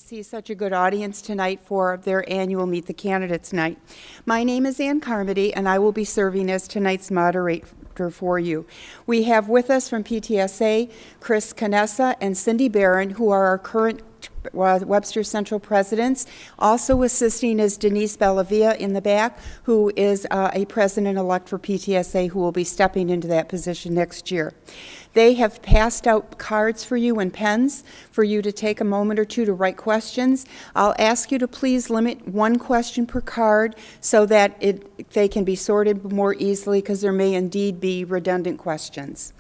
see such a good audience tonight for their annual Meet the Candidates night. My name is Ann Carmody, and I will be serving as tonight's moderator for you. We have with us from PTSA, Chris Canessa and Cindy Barron, who are our current Webster Central presidents. Also assisting is Denise Bellavia in the back, who is a president-elect for PTSA, who will be stepping into that position next year. They have passed out cards for you and pens for you to take a moment or two to write questions. I'll ask you to please limit one question per card so that they can be sorted more easily, because there may indeed be redundant questions.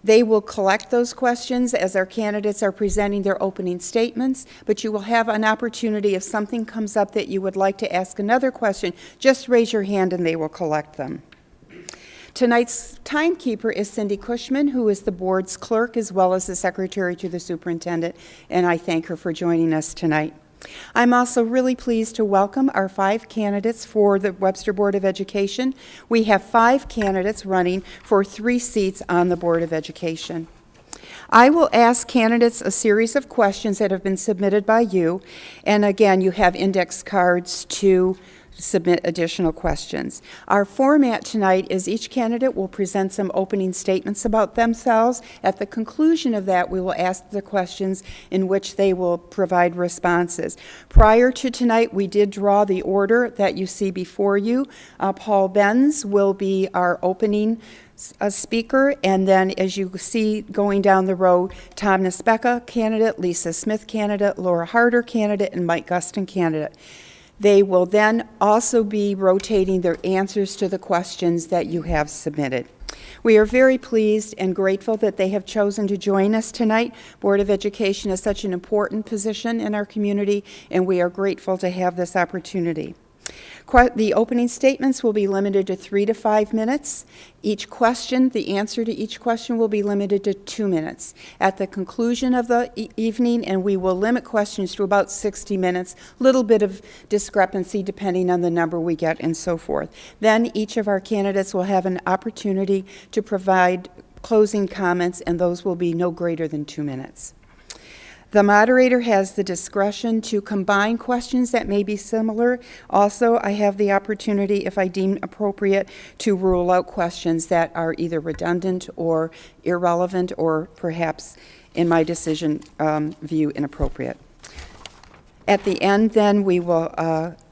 They will collect those questions as our candidates are presenting their opening statements, but you will have an opportunity if something comes up that you would like to ask another question, just raise your hand and they will collect them. Tonight's timekeeper is Cindy Cushman, who is the board's clerk as well as the secretary to the superintendent, and I thank her for joining us tonight. I'm also really pleased to welcome our 5 candidates for the Webster Board of Education. We have 5 candidates running for 3 seats on the Board of Education. I will ask candidates a series of questions that have been submitted by you, and again, you have index cards to submit additional questions. Our format tonight is each candidate will present some opening statements about themselves. At the conclusion of that, we will ask the questions in which they will provide responses. Prior to tonight, we did draw the order that you see before you. Paul Benz will be our opening speaker, and then as you see going down the road, Tom Nispecka, candidate, Lisa Smith, candidate, Laura Harder, candidate, and Mike Guston, candidate. They will then also be rotating their answers to the questions that you have submitted. We are very pleased and grateful that they have chosen to join us tonight. Board of Education is such an important position in our community, and we are grateful to have this opportunity. The opening statements will be limited to 3 to 5 minutes. Each question, the answer to each question will be limited to 2 minutes. At the conclusion of the evening, and we will limit questions to about 60 minutes, little bit of discrepancy depending on the number we get and so forth. Then each of our candidates will have an opportunity to provide closing comments, and those will be no greater than 2 minutes. The moderator has the discretion to combine questions that may be similar. Also, I have the opportunity, if I deem appropriate, to rule out questions that are either redundant or irrelevant or perhaps, in my decision view, inappropriate. At the end, then, we will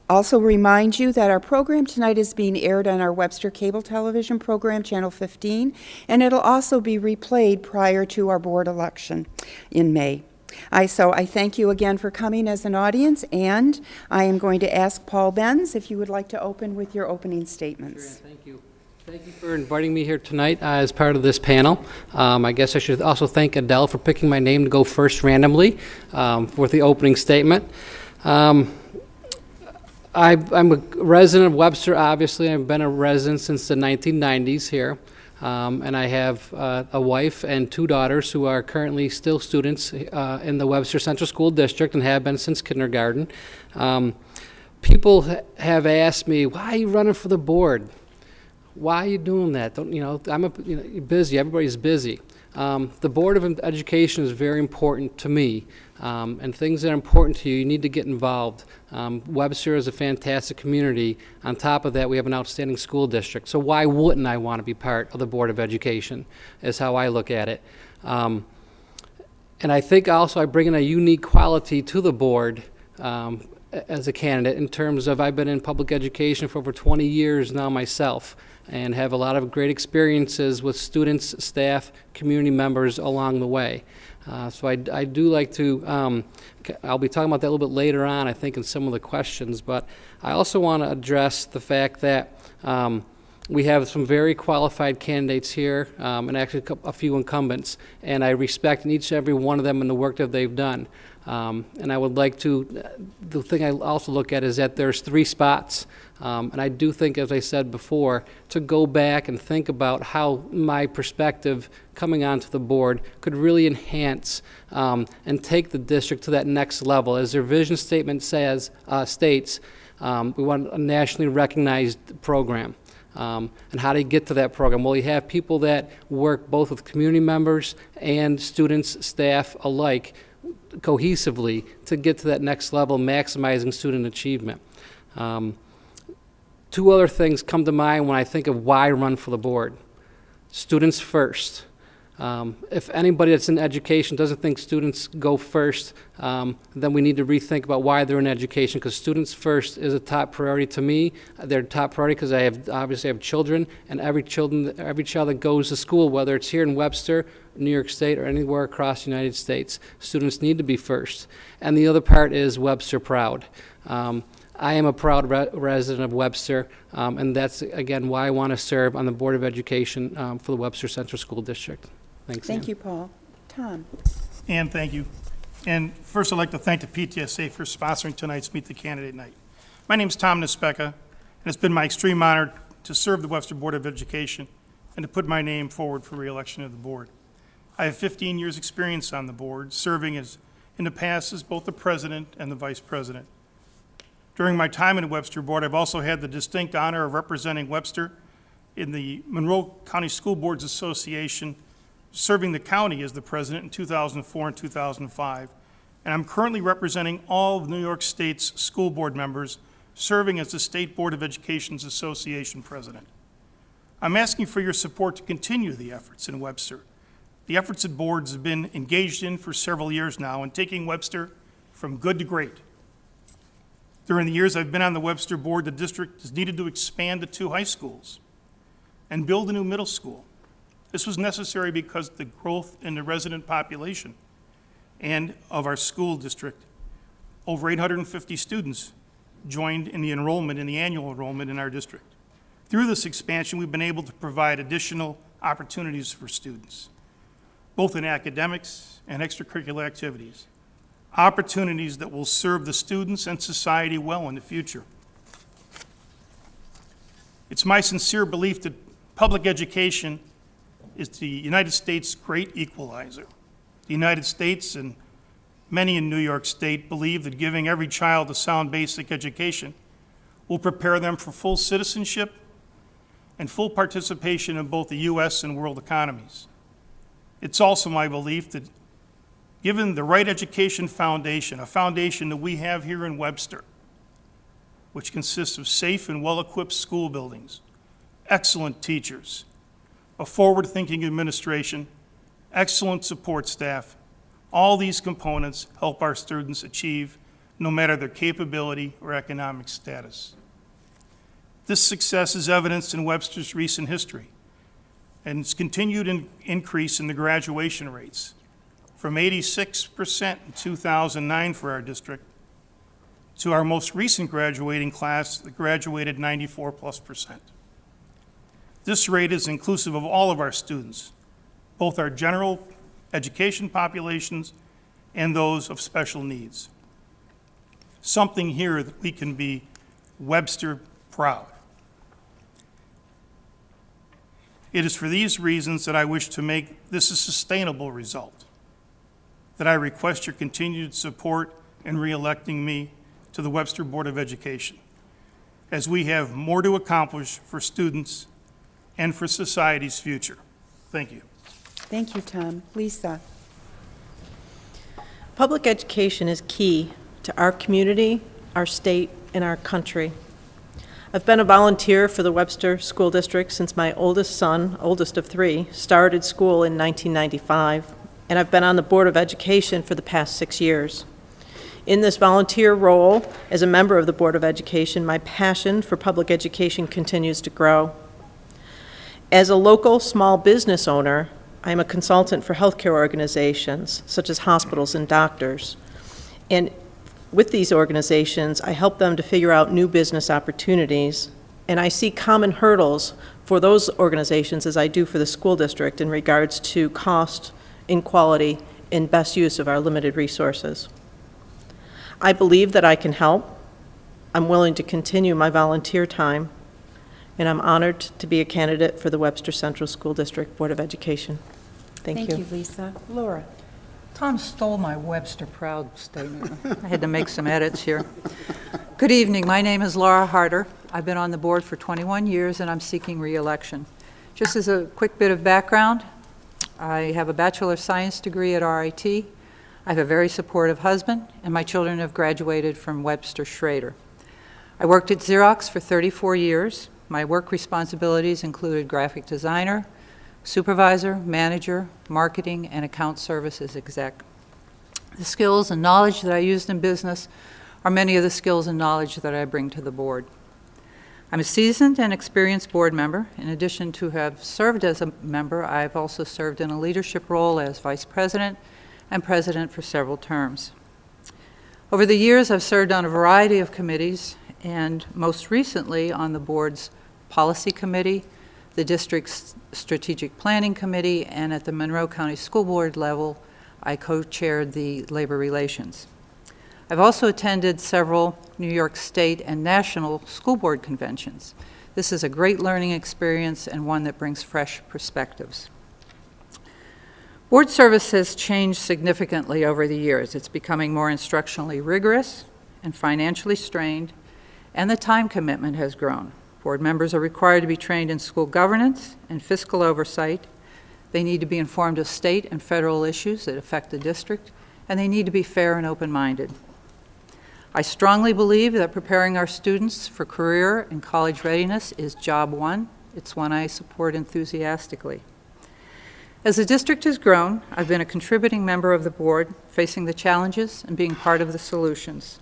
also remind you that our program tonight is being aired on our Webster Cable Television program, Channel 15, and it'll also be replayed prior to our board election in May. So I thank you again for coming as an audience, and I am going to ask Paul Benz if you would like to open with your opening statements. Sure, thank you. Thank you for inviting me here tonight as part of this panel. I guess I should also thank Adele for picking my name to go first randomly for the opening statement. I'm a resident of Webster, obviously. I've been a resident since the 1990s here. And I have a wife and 2 daughters who are currently still students in the Webster Central School District and have been since kindergarten. People have asked me, why are you running for the board? Why are you doing that? You're busy. Everybody's busy. The Board of Education is very important to me, and things that are important to you, you need to get involved. Webster is a fantastic community. On top of that, we have an outstanding school district. So why wouldn't I want to be part of the Board of Education, is how I look at it. And I think also I bring in a unique quality to the board as a candidate in terms of I've been in public education for over 20 years now myself, and have a lot of great experiences with students, staff, community members along the way. So I do like to, I'll be talking about that a little bit later on, I think, in some of the questions, but I also want to address the fact that we have some very qualified candidates here, and actually a few incumbents, and I respect each and every one of them and the work that they've done. And I would like to, the thing I also look at is that there's 3 spots. And I do think, as I said before, to go back and think about how my perspective coming onto the board could really enhance and take the district to that next level. As their vision statement states, we want a nationally recognized program. And how do you get to that program? Well, you have people that work both with community members and students, staff alike, cohesively to get to that next level, maximizing student achievement. Two other things come to mind when I think of why run for the board. Students first. If anybody that's in education doesn't think students go first, then we need to rethink about why they're in education, because students first is a top priority to me. They're a top priority because I obviously have children, and every child that goes to school, whether it's here in Webster, New York State, or anywhere across the United States, students need to be first. And the other part is Webster proud. I am a proud resident of Webster, and that's, again, why I want to serve on the Board of Education for the Webster Central School District. Thanks, Thank Ann. you, Paul. Tom? And thank you. And first, I'd like to thank the PTSA for sponsoring tonight's Meet the Candidate Night. My name's Tom Nispecka, and it's been my extreme honor to serve the Webster Board of Education and to put my name forward for re-election of the board. I have 15 years' experience on the board, serving as, in the past, as both the president and the vice president. During my time in the Webster Board, I've also had the distinct honor of representing Webster in the Monroe County School Boards Association, serving the county as the president in 2004 and 2005. And I'm currently representing all of New York State's school board members, serving as the State Board of Education's Association president. I'm asking for your support to continue the efforts in Webster. The efforts that boards have been engaged in for several years now in taking Webster from good to great. During the years I've been on the Webster board, the district has needed to expand to 2 high schools and build a new middle school. This was necessary because of the growth in the resident population and of our school district. Over 850 students joined in the enrollment, in the annual enrollment in our district. Through this expansion, we've been able to provide additional opportunities for students, both in academics and extracurricular activities, opportunities that will serve the students and society well in the future. It's my sincere belief that public education is the United States' great equalizer. The United States and many in New York State believe that giving every child a sound basic education will prepare them for full citizenship and full participation in both the U.S. and world economies. It's also my belief that given the right education foundation, a foundation that we have here in Webster, which consists of safe and well-equipped school buildings, excellent teachers, a forward-thinking administration, excellent support staff, all these components help our students achieve no matter their capability or economic status. This success is evidenced in Webster's recent history and its continued increase in the graduation rates, from 86% in 2009 for our district to our most recent graduating class that graduated 94+%. This rate is inclusive of all of our students, both our general education populations and those of special needs. Something here that we can be Webster proud. It is for these reasons that I wish to make this a sustainable result, that I request your continued support in re-electing me to the Webster Board of Education, as we have more to accomplish for students and for society's future. Thank you. Thank you, Tom. Lisa? Public education is key to our community, our state, and our country. I've been a volunteer for the Webster School District since my oldest son, oldest of 3, started school in 1995, and I've been on the Board of Education for the past 6 years. In this volunteer role, as a member of the Board of Education, my passion for public education continues to grow. As a local small business owner, I am a consultant for healthcare organizations, such as hospitals and doctors. And with these organizations, I help them to figure out new business opportunities, and I see common hurdles for those organizations as I do for the school district in regards to cost, inequality, and best use of our limited resources. I believe that I can help. I'm willing to continue my volunteer time, and I'm honored to be a candidate for the Webster Central School District Board of Education. Thank you. Lisa. Laura? Tom stole my Webster Proud statement. I had to make some edits here. Good evening. My name is Laura Harder. I've been on the board for 21 years, and I'm seeking re-election. Just as a quick bit of background, I have a Bachelor of Science degree at RIT. I have a very supportive husband, and my children have graduated from Webster Schrader. I worked at Xerox for 34 years. My work responsibilities included graphic designer, supervisor, manager, marketing, and account services exec. The skills and knowledge that I used in business are many of the skills and knowledge that I bring to the board. I'm a seasoned and experienced board member. In addition to have served as a member, I've also served in a leadership role as vice president and president for several terms. Over the years, I've served on a variety of committees, and most recently on the board's policy committee, the district's strategic planning committee, and at the Monroe County School Board level, I co-chaired the labor relations. I've also attended several New York State and national school board conventions. This is a great learning experience and one that brings fresh perspectives. Board service has changed significantly over the years. It's becoming more instructionally rigorous and financially strained, and the time commitment has grown. Board members are required to be trained in school governance and fiscal oversight. They need to be informed of state and federal issues that affect the district, and they need to be fair and open-minded. I strongly believe that preparing our students for career and college readiness is job one. It's one I support enthusiastically. As the district has grown, I've been a contributing member of the board, facing the challenges and being part of the solutions.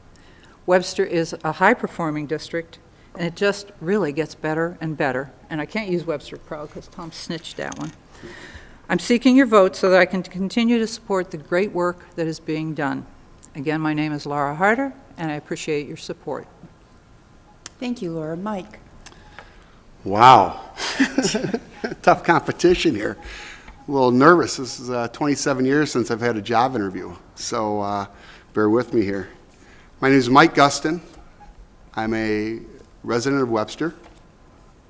Webster is a high-performing district, and it just really gets better and better. And I can't use Webster Proud because Tom snitched that one. I'm seeking your vote so that I can continue to support the great work that is being done. Again, my name is Laura Harder, and I appreciate your support. Thank you, Laura. Mike? Wow. Tough competition here. A little nervous. This is 27 years since I've had a job interview, so bear with me here. My name is Mike Gustin. I'm a resident of Webster.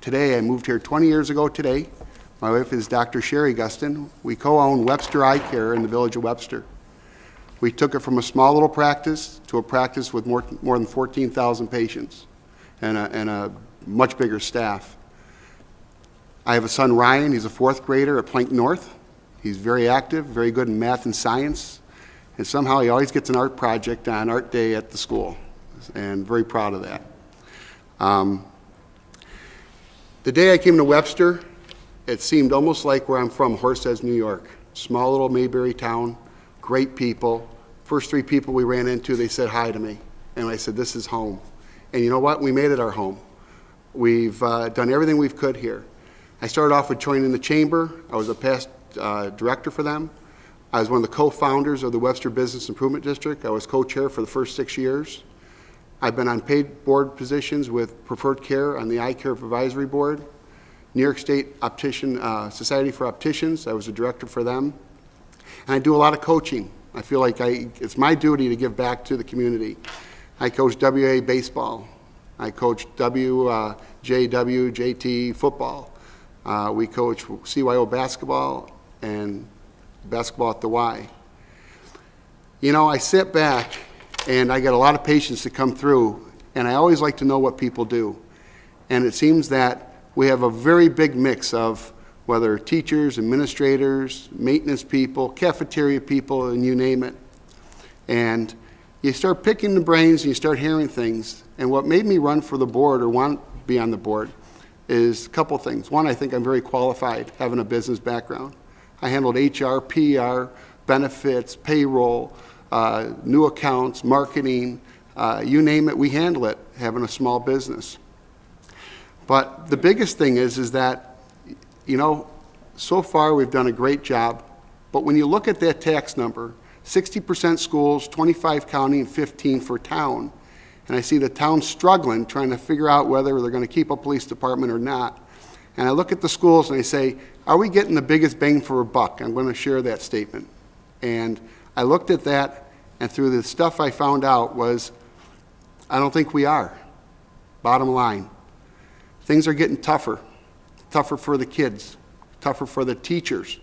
Today, I moved here 20 years ago today. My wife is Dr. Sherry Gustin. We co-own Webster Eye Care in the village of Webster. We took it from a small little practice to a practice with more than 14,000 patients and a much bigger staff. I have a son, Ryan. He's a fourth grader at Plank North. He's very active, very good in math and science, and somehow he always gets an art project on art day at the school, and very proud of that. The day I came to Webster, it seemed almost like where I'm from, Horseheads, New York. Small little Mayberry town, great people. First three people we ran into, they said hi to me. And I said, this is home. And you know what? We made it our home. We've done everything we could here. I started off with joining the chamber. I was a past director for them. I was one of the co-founders of the Webster Business Improvement District. I was co-chair for the first 6 years. I've been on paid board positions with Preferred Care on the Eye Care Advisory Board. New York State Optician Society for Opticians, I was a director for them. And I do a lot of coaching. I feel like it's my duty to give back to the community. I coach WA baseball. I coach WJW, JT football. We coach CYO basketball and basketball at the Y. You know, I sit back and I get a lot of patients that come through, and I always like to know what people do. And it seems that we have a very big mix of whether teachers, administrators, maintenance people, cafeteria people, and you name it. And you start picking the brains and you start hearing things. And what made me run for the board or want to be on the board is a couple things. One, I think I'm very qualified, having a business background. I handled HR, PR, benefits, payroll, new accounts, marketing, you name it, we handle it, having a small business. But the biggest thing is that, you know, so far we've done a great job, but when you look at that tax number, 60% schools, 25 county, and 15 for town, and I see the town struggling, trying to figure out whether they're going to keep a police department or not. And I look at the schools and I say, are we getting the biggest bang for a buck? I'm going to share that statement. And I looked at that, and through the stuff I found out was, I don't think we are. Bottom line. Things are getting tougher. Tougher for the kids, tougher for the teachers.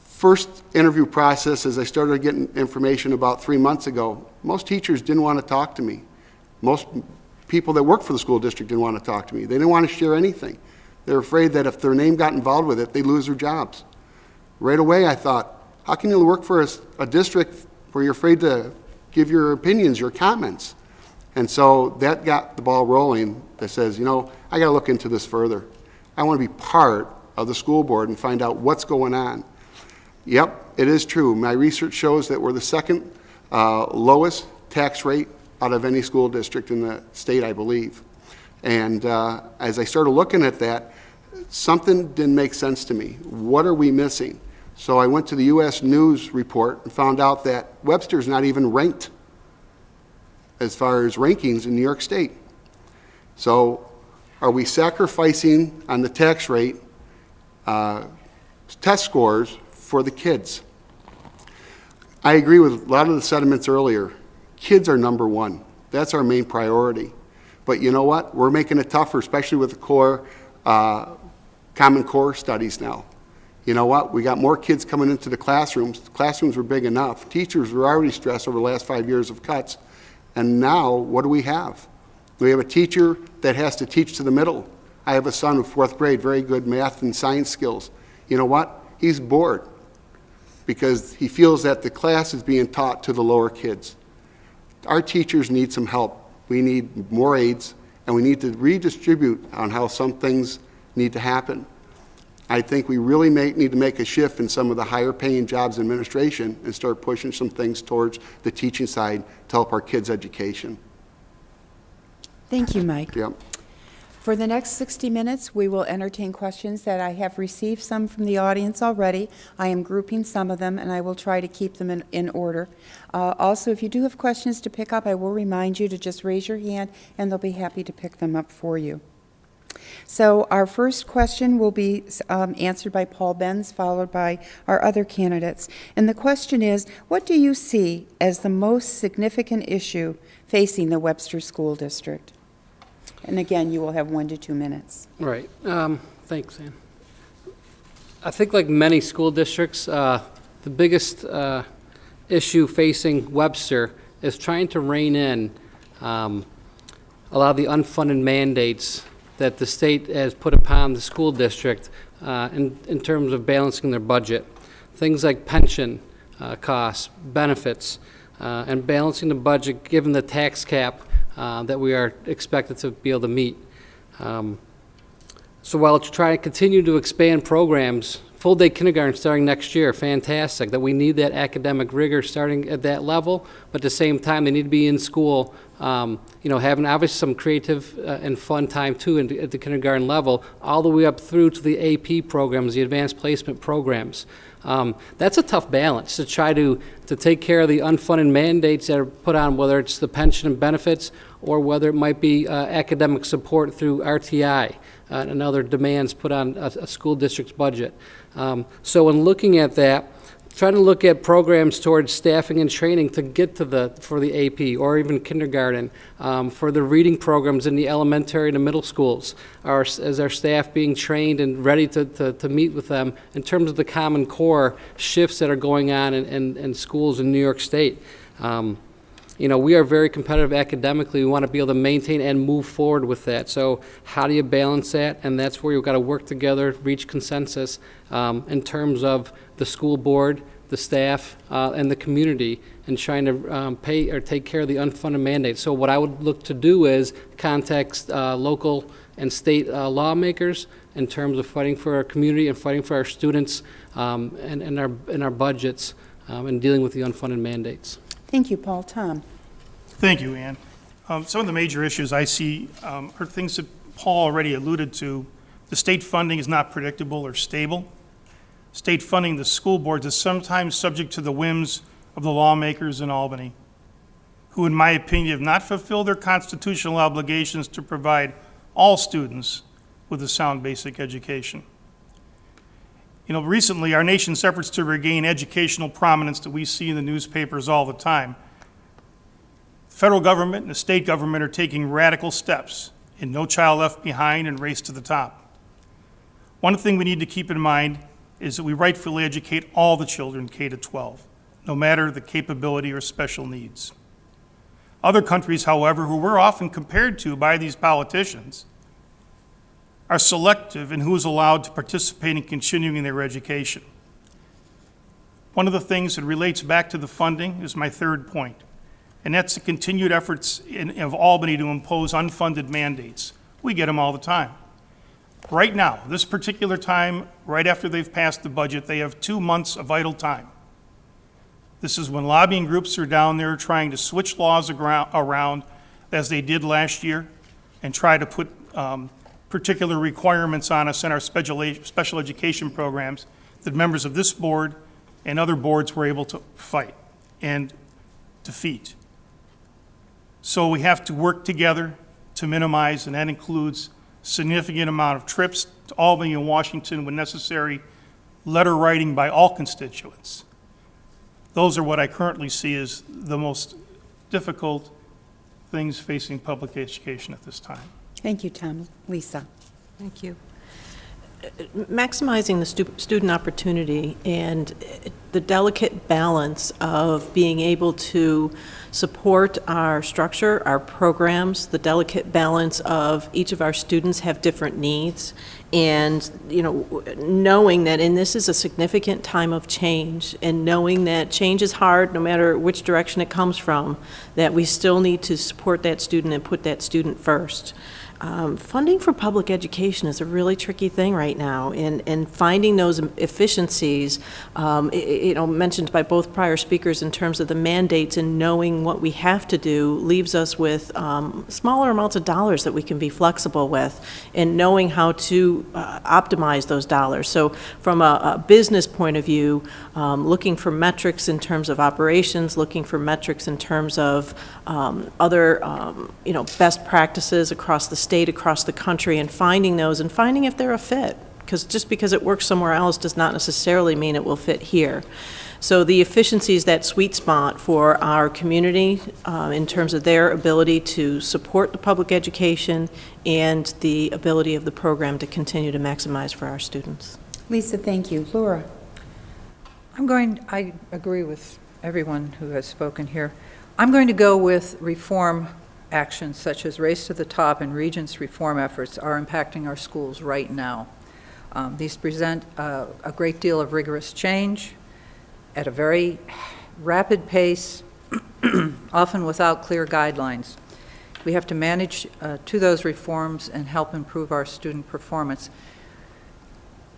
First interview process, as I started getting information about 3 months ago, most teachers didn't want to talk to me. Most people that work for the school district didn't want to talk to me. They didn't want to share anything. They're afraid that if their name got involved with it, they'd lose their jobs. Right away, I thought, how can you work for a district where you're afraid to give your opinions, your comments? And so that got the ball rolling that says, I got to look into this further. I want to be part of the school board and find out what's going on. Yep, it is true. My research shows that we're the second lowest tax rate out of any school district in the state, I believe. And as I started looking at that, something didn't make sense to me. What are we missing? So I went to the U.S. News report and found out that Webster's not even ranked as far as rankings in New York State. So are we sacrificing on the tax rate test scores for the kids? I agree with a lot of the sentiments earlier. Kids are number one. That's our main priority. But you know what? We're making it tougher, especially with the core, Common Core studies now. You know what? We got more kids coming into the classrooms. The classrooms were big enough. Teachers were already stressed over the last 5 years of cuts. And now, what do we have? We have a teacher that has to teach to the middle. I have a son in 4th grade, very good math and science skills. You know what? He's bored because he feels that the class is being taught to the lower kids. Our teachers need some help. We need more aides, and we need to redistribute on how some things need to happen. I think we really need to make a shift in some of the higher paying jobs in administration and start pushing some things towards the teaching side to help our kids' education. Thank you, Mike. Yep. For the next 60 minutes, we will entertain questions that I have received some from the audience already. I am grouping some of them, and I will try to keep them in order. Also, if you do have questions to pick up, I will remind you to just raise your hand, and they'll be happy to pick them up for you. So our first question will be answered by Paul Benz, followed by our other candidates. And the question is, what do you see as the most significant issue facing the Webster School District? And again, you will have 1 to 2 minutes. Right. Thanks, Ann. I think like many school districts, the biggest issue facing Webster is trying to rein in a lot of the unfunded mandates that the state has put upon the school district in terms of balancing their budget. Things like pension costs, benefits, and balancing the budget given the tax cap that we are expected to be able to meet. So while to try to continue to expand programs, full-day kindergarten starting next year, fantastic, that we need that academic rigor starting at that level, but at the same time, they need to be in school, having obviously some creative and fun time too at the kindergarten level, all the way up through to the AP programs, the advanced placement programs. That's a tough balance to try to take care of the unfunded mandates that are put on, whether it's the pension and benefits or whether it might be academic support through RTI and other demands put on a school district's budget. So in looking at that, trying to look at programs towards staffing and training to get to for the AP or even kindergarten, for the reading programs in the elementary and the middle schools, as our staff being trained and ready to meet with them in terms of the Common Core shifts that are going on in schools in New York State. We are very competitive academically. We want to be able to maintain and move forward with that. So how do you balance that? And that's where you've got to work together, reach consensus in terms of the school board, the staff, and the community, and trying to pay or take care of the unfunded mandates. So what I would look to do is contact local and state lawmakers in terms of fighting for our community and fighting for our students and our budgets and dealing with the unfunded mandates. Thank you, Paul. Tom? Thank you, Ann. Some of the major issues I see are things that Paul already alluded to. The state funding is not predictable or stable. State funding the school boards is sometimes subject to the whims of the lawmakers in Albany, who, in my opinion, have not fulfilled their constitutional obligations to provide all students with a sound basic education. Recently, our nation's efforts to regain educational prominence that we see in the newspapers all the time, the federal government and the state government are taking radical steps in No Child Left Behind and Race to the Top. One thing we need to keep in mind is that we rightfully educate all the children K to 12, no matter the capability or special needs. Other countries, however, who we're often compared to by these politicians, are selective in who is allowed to participate in continuing their education. One of the things that relates back to the funding is my third point, and that's the continued efforts of Albany to impose unfunded mandates. We get them all the time. Right now, this particular time, right after they've passed the budget, they have 2 months of idle time. This is when lobbying groups are down there trying to switch laws around, as they did last year, and try to put particular requirements on us in our special education programs that members of this board and other boards were able to fight and defeat. So we have to work together to minimize, and that includes significant amount of trips to Albany and Washington when necessary, letter writing by all constituents. Those are what I currently see as the most difficult things facing public education at this time. Thank you, Tom. Lisa? Thank you. Maximizing the student opportunity and the delicate balance of being able to support our structure, our programs, the delicate balance of each of our students have different needs, and, you know, knowing that, and this is a significant time of change, and knowing that change is hard no matter which direction it comes from, that we still need to support that student and put that student first. Funding for public education is a really tricky thing right now, and finding those efficiencies, mentioned by both prior speakers in terms of the mandates and knowing what we have to do, leaves us with smaller amounts of dollars that we can be flexible with, and knowing how to optimize those dollars. So from a business point of view, looking for metrics in terms of operations, looking for metrics in terms of other best practices across the state, across the country, and finding those and finding if they're a fit. Because just because it works somewhere else does not necessarily mean it will fit here. So the efficiency is that sweet spot for our community in terms of their ability to support the public education and the ability of the program to continue to maximize for our students. Lisa, thank you. Laura? I agree with everyone who has spoken here. I'm going to go with reform actions such as Race to the Top and Regents reform efforts are impacting our schools right now. These present a great deal of rigorous change at a very rapid pace, often without clear guidelines. We have to manage to those reforms and help improve our student performance.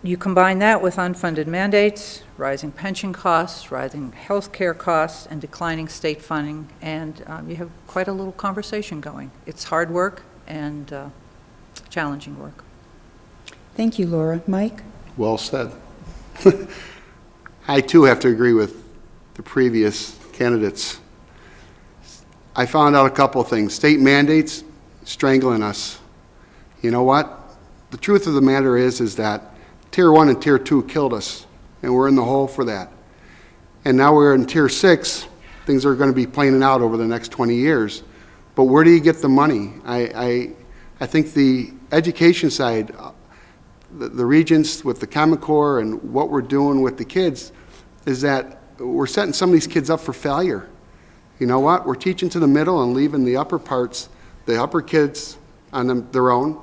You combine that with unfunded mandates, rising pension costs, rising health care costs, and declining state funding, and you have quite a little conversation going. It's hard work and challenging work. Thank you, Laura. Mike? Well said. I too have to agree with the previous candidates. I found out a couple of things. State mandates strangling us. You know what? The truth of the matter is that Tier 1 and Tier 2 killed us, and we're in the hole for that. And now we're in Tier 6. Things are going to be planing out over the next 20 years. But where do you get the money? I think the education side, the Regents with the Common Core and what we're doing with the kids is that we're setting some of these kids up for failure. You know what? We're teaching to the middle and leaving the upper parts, the upper kids on their own.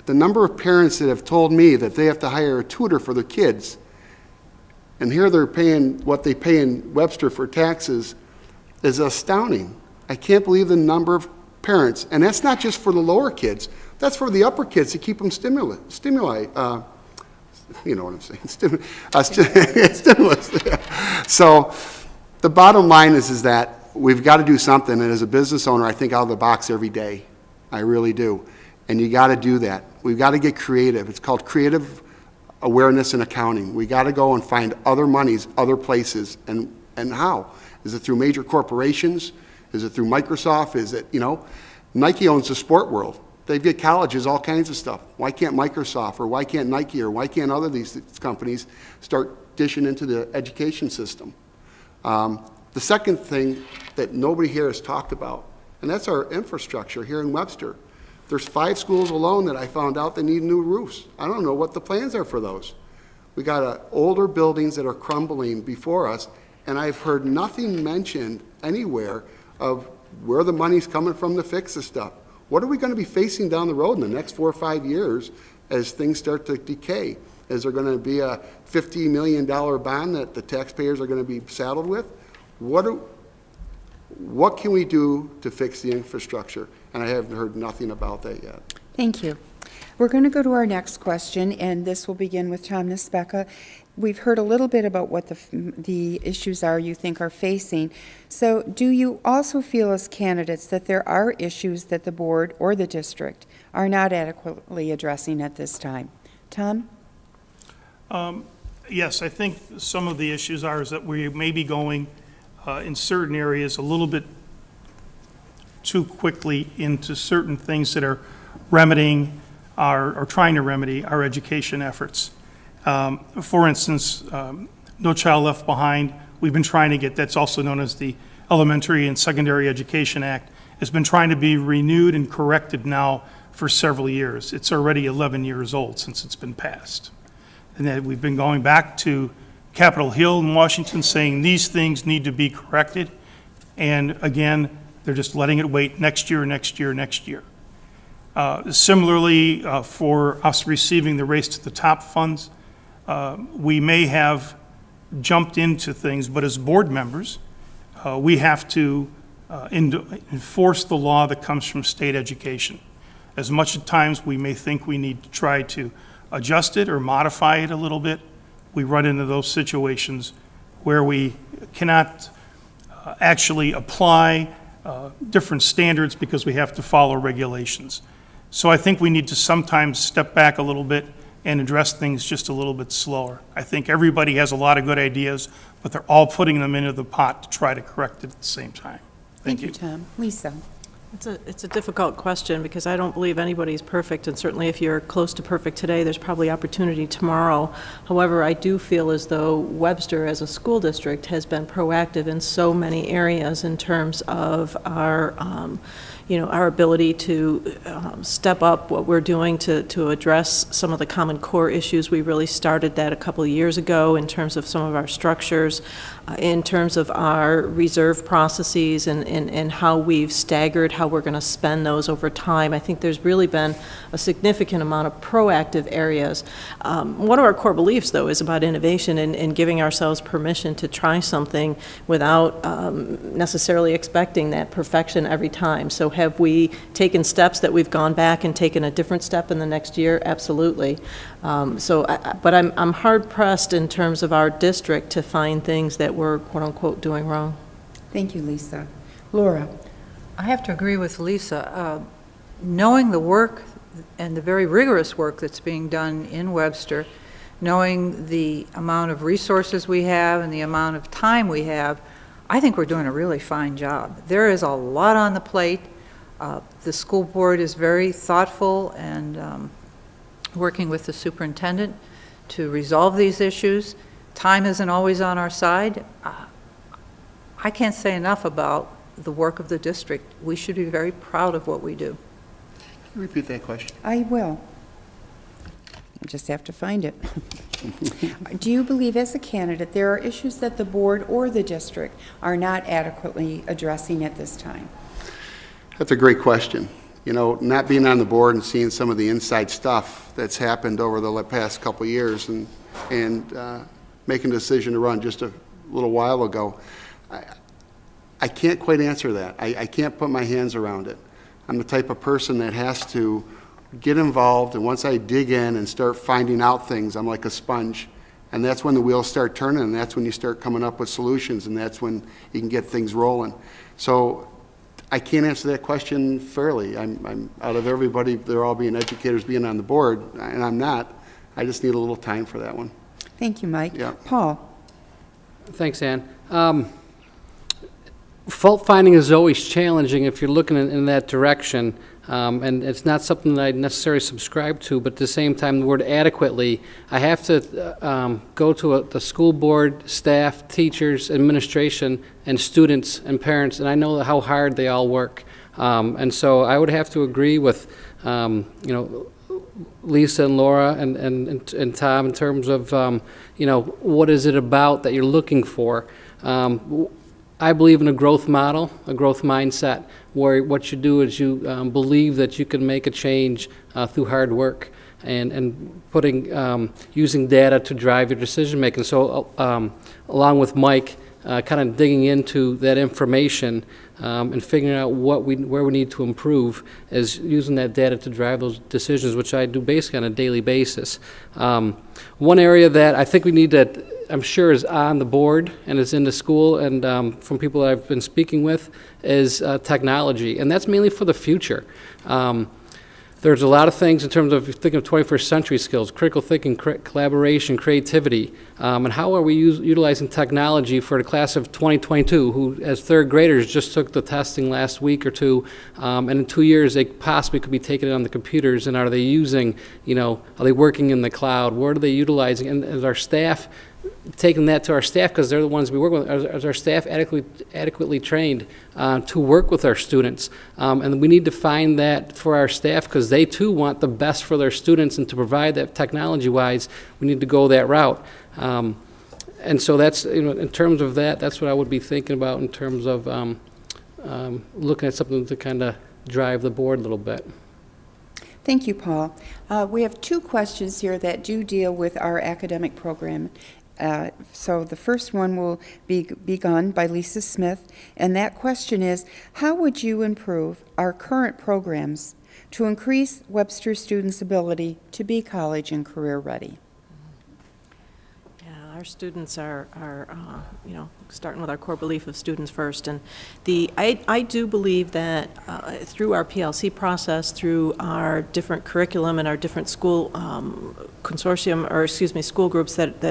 The number of parents that have told me that they have to hire a tutor for their kids, and here they're paying what they pay in Webster for taxes, is astounding. I can't believe the number of parents, and that's not just for the lower kids, that's for the upper kids to keep them stimuli, you know what I'm saying, stimulus. So the bottom line is that we've got to do something, and as a business owner, I think out of the box every day. I really do. And you got to do that. We've got to get creative. It's called creative awareness and accounting. We got to go and find other monies, other places, and how? Is it through major corporations? Is it through Microsoft? Is it, Nike owns the sport world. They get colleges, all kinds of stuff. Why can't Microsoft, or why can't Nike, or why can't other these companies start dishing into the education system? The second thing that nobody here has talked about, and that's our infrastructure here in Webster. There's 5 schools alone that I found out that need new roofs. I don't know what the plans are for those. We got older buildings that are crumbling before us, and I've heard nothing mentioned anywhere of where the money's coming from to fix this stuff. What are we going to be facing down the road in the next 4 or 5 years as things start to decay? Is there going to be a $50 million bond that the taxpayers are going to be saddled with? What can we do to fix the infrastructure? And I have heard nothing about that yet. Thank you. We're going to go to our next question, and this will begin with Tom Nispeka. We've heard a little bit about what the issues are you think are facing. So do you also feel as candidates that there are issues that the board or the district are not adequately addressing at this time? Tom? Yes, I think some of the issues is that we may be going in certain areas a little bit too quickly into certain things that are remedying or trying to remedy our education efforts. For instance, No Child Left Behind, we've been trying to get, that's also known as the Elementary and Secondary Education Act, has been trying to be renewed and corrected now for several years. It's already 11 years old since it's been passed. And that we've been going back to Capitol Hill in Washington saying these things need to be corrected. And again, they're just letting it wait next year, next year, next year. Similarly, for us receiving the Race to the Top funds, we may have jumped into things, but as board members, we have to enforce the law that comes from state education. As much at times we may think we need to try to adjust it or modify it a little bit, we run into those situations where we cannot actually apply different standards because we have to follow regulations. So I think we need to sometimes step back a little bit and address things just a little bit slower. I think everybody has a lot of good ideas, but they're all putting them into the pot to try to correct it at the same time. Thank you. Tom. Lisa? It's a difficult question because I don't believe anybody's perfect, and certainly if you're close to perfect today, there's probably opportunity tomorrow. However, I do feel as though Webster as a school district has been proactive in so many areas in terms of our our ability to step up what we're doing to address some of the Common Core issues. We really started that a couple of years ago in terms of some of our structures, in terms of our reserve processes and how we've staggered how we're going to spend those over time. I think there's really been a significant amount of proactive areas. One of our core beliefs, though, is about innovation and giving ourselves permission to try something without necessarily expecting that perfection every time. So have we taken steps that we've gone back and taken a different step in the next year? Absolutely. But I'm hard-pressed in terms of our district to find things that we're, quote-unquote, doing wrong. Thank you, Lisa. Laura? I have to agree with Lisa. Knowing the work and the very rigorous work that's being done in Webster, knowing the amount of resources we have and the amount of time we have, I think we're doing a really fine job. There is a lot on the plate. The school board is very thoughtful and working with the superintendent to resolve these issues. Time isn't always on our side. I can't say enough about the work of the district. We should be very proud of what we do. Can you repeat that question? I will. I just have to find it. Do you believe as a candidate there are issues that the board or the district are not adequately addressing at this time? That's a great question. You know, not being on the board and seeing some of the inside stuff that's happened over the past couple of years and making a decision to run just a little while ago, I can't quite answer that. I can't put my hands around it. I'm the type of person that has to get involved, and once I dig in and start finding out things, I'm like a sponge. And that's when the wheels start turning, and that's when you start coming up with solutions, and that's when you can get things rolling. So I can't answer that question fairly. I'm out of everybody, they're all being educators, being on the board, and I'm not. I just need a little time for that one. Thank you, Mike. Yeah. Paul? Thanks, Ann. Fault finding is always challenging if you're looking in that direction, and it's not something that I necessarily subscribe to, but at the same time, the word adequately, I have to go to the school board, staff, teachers, administration, and students and parents, and I know how hard they all work. And so I would have to agree with, Lisa and Laura and Tom in terms of, what is it about that you're looking for? I believe in a growth model, a growth mindset, where what you do is you believe that you can make a change through hard work. and putting, using data to drive your decision making. So along with Mike, kind of digging into that information and figuring out where we need to improve is using that data to drive those decisions, which I do basically on a daily basis. One area that I think we need to, I'm sure is on the board and is in the school and from people that I've been speaking with is technology, and that's mainly for the future. There's a lot of things in terms of thinking of 21st century skills, critical thinking, collaboration, creativity, and how are we utilizing technology for the class of 2022, who as third graders just took the testing last week or two, and in 2 years they possibly could be taking it on the computers, and are they using, are they working in the cloud, what are they utilizing, and as our staff, taking that to our staff, because they're the ones we work with, is our staff adequately trained to work with our students? And we need to find that for our staff, because they too want the best for their students, and to provide that technology-wise, we need to go that route. And so that's, in terms of that, that's what I would be thinking about in terms of looking at something to kind of drive the board a little bit. Thank you, Paul. We have 2 questions here that do deal with our academic program. So the first one will be begun by Lisa Smith, and that question is, how would you improve our current programs to increase Webster students' ability to be college and career ready? Yeah, our students are starting with our core belief of students first. And I do believe that through our PLC process, through our different curriculum and our different school school groups that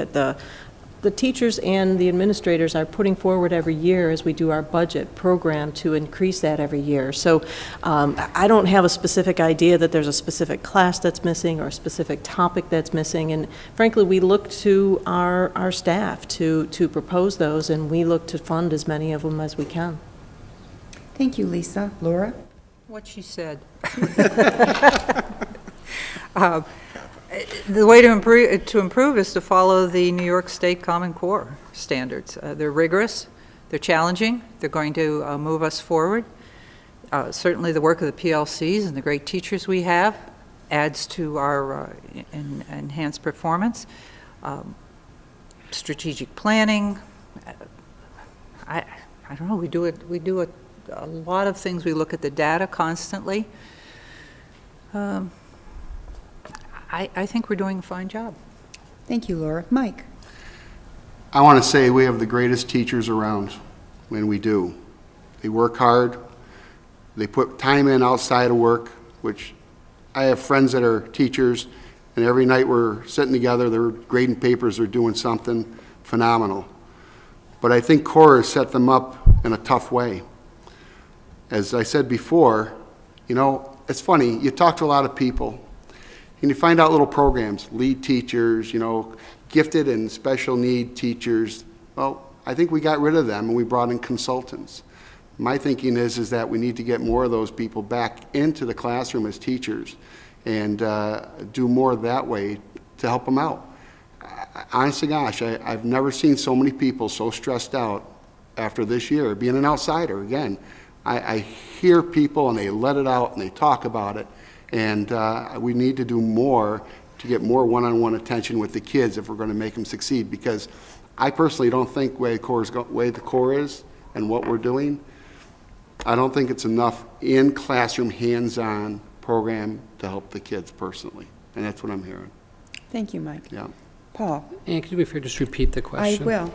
the teachers and the administrators are putting forward every year as we do our budget program to increase that every year. So I don't have a specific idea that there's a specific class that's missing or a specific topic that's missing. And frankly, we look to our staff to propose those, and we look to fund as many of them as we can. Thank you, Lisa. Laura? What she said. The way to improve is to follow the New York State Common Core standards. They're rigorous, they're challenging, they're going to move us forward. Certainly the work of the PLCs and the great teachers we have adds to our enhanced performance. Strategic planning, I don't know, we do a lot of things. We look at the data constantly. I think we're doing a fine job. Thank you, Laura. Mike? I want to say we have the greatest teachers around, when we do. They work hard. They put time in outside of work, which I have friends that are teachers, and every night we're sitting together, they're grading papers, they're doing something phenomenal. But I think CORE has set them up in a tough way. As I said before, it's funny, you talk to a lot of people, and you find out little programs, lead teachers, gifted and special need teachers. Well, I think we got rid of them and we brought in consultants. My thinking is that we need to get more of those people back into the classroom as teachers and do more that way to help them out. Honest to gosh, I've never seen so many people so stressed out after this year, being an outsider. Again, I hear people and they let it out and they talk about it. And we need to do more to get more one-on-one attention with the kids if we're going to make them succeed. Because I personally don't think way the core is and what we're doing, I don't think it's enough in classroom hands-on program to help the kids personally. And that's what I'm hearing. Thank you, Mike. Yeah. Paul? And could you be fair, just repeat the question? I will.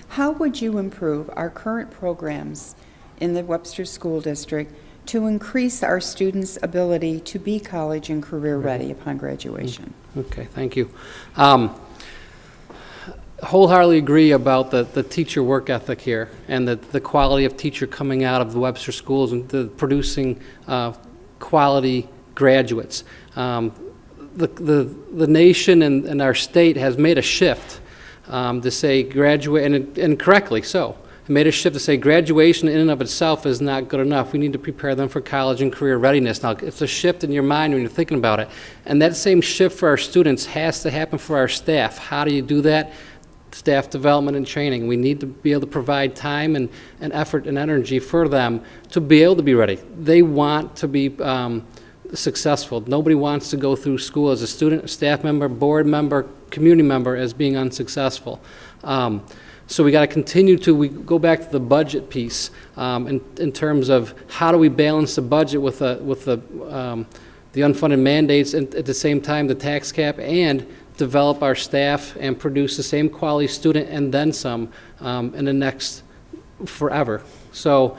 How would you improve our current programs in the Webster School District to increase our students' ability to be college and career ready upon graduation? Okay, thank you. Wholeheartedly agree about the teacher work ethic here and the quality of teacher coming out of the Webster schools and the producing quality graduates. The nation and our state has made a shift to say graduate, and correctly so. It made a shift to say graduation in and of itself is not good enough. We need to prepare them for college and career readiness. Now, it's a shift in your mind when you're thinking about it. And that same shift for our students has to happen for our staff. How do you do that? Staff development and training. We need to be able to provide time and effort and energy for them to be able to be ready. They want to be successful. Nobody wants to go through school as a student, staff member, board member, community member as being unsuccessful. So we got to continue to, we go back to the budget piece in terms of how do we balance the budget with the unfunded mandates and at the same time the tax cap, and develop our staff and produce the same quality student and then some in the next forever. So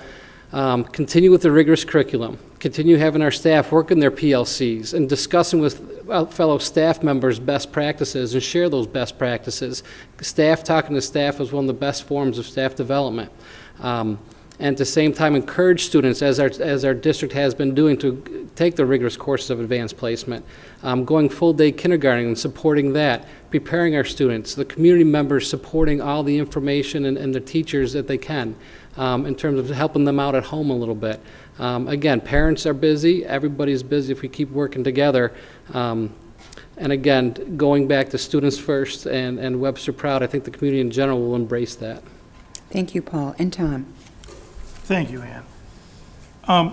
continue with the rigorous curriculum, continue having our staff work in their PLCs and discussing with fellow staff members best practices and share those best practices. Staff talking to staff is one of the best forms of staff development. And at the same time encourage students, as our district has been doing, to take the rigorous courses of advanced placement, going full day kindergarten and supporting that, preparing our students, the community members supporting all the information and the teachers that they can in terms of helping them out at home a little bit. Again, parents are busy, everybody's busy if we keep working together. And again, going back to students first and Webster Proud, I think the community in general will embrace that. Thank you, Paul. And Tom? Thank you, Ann.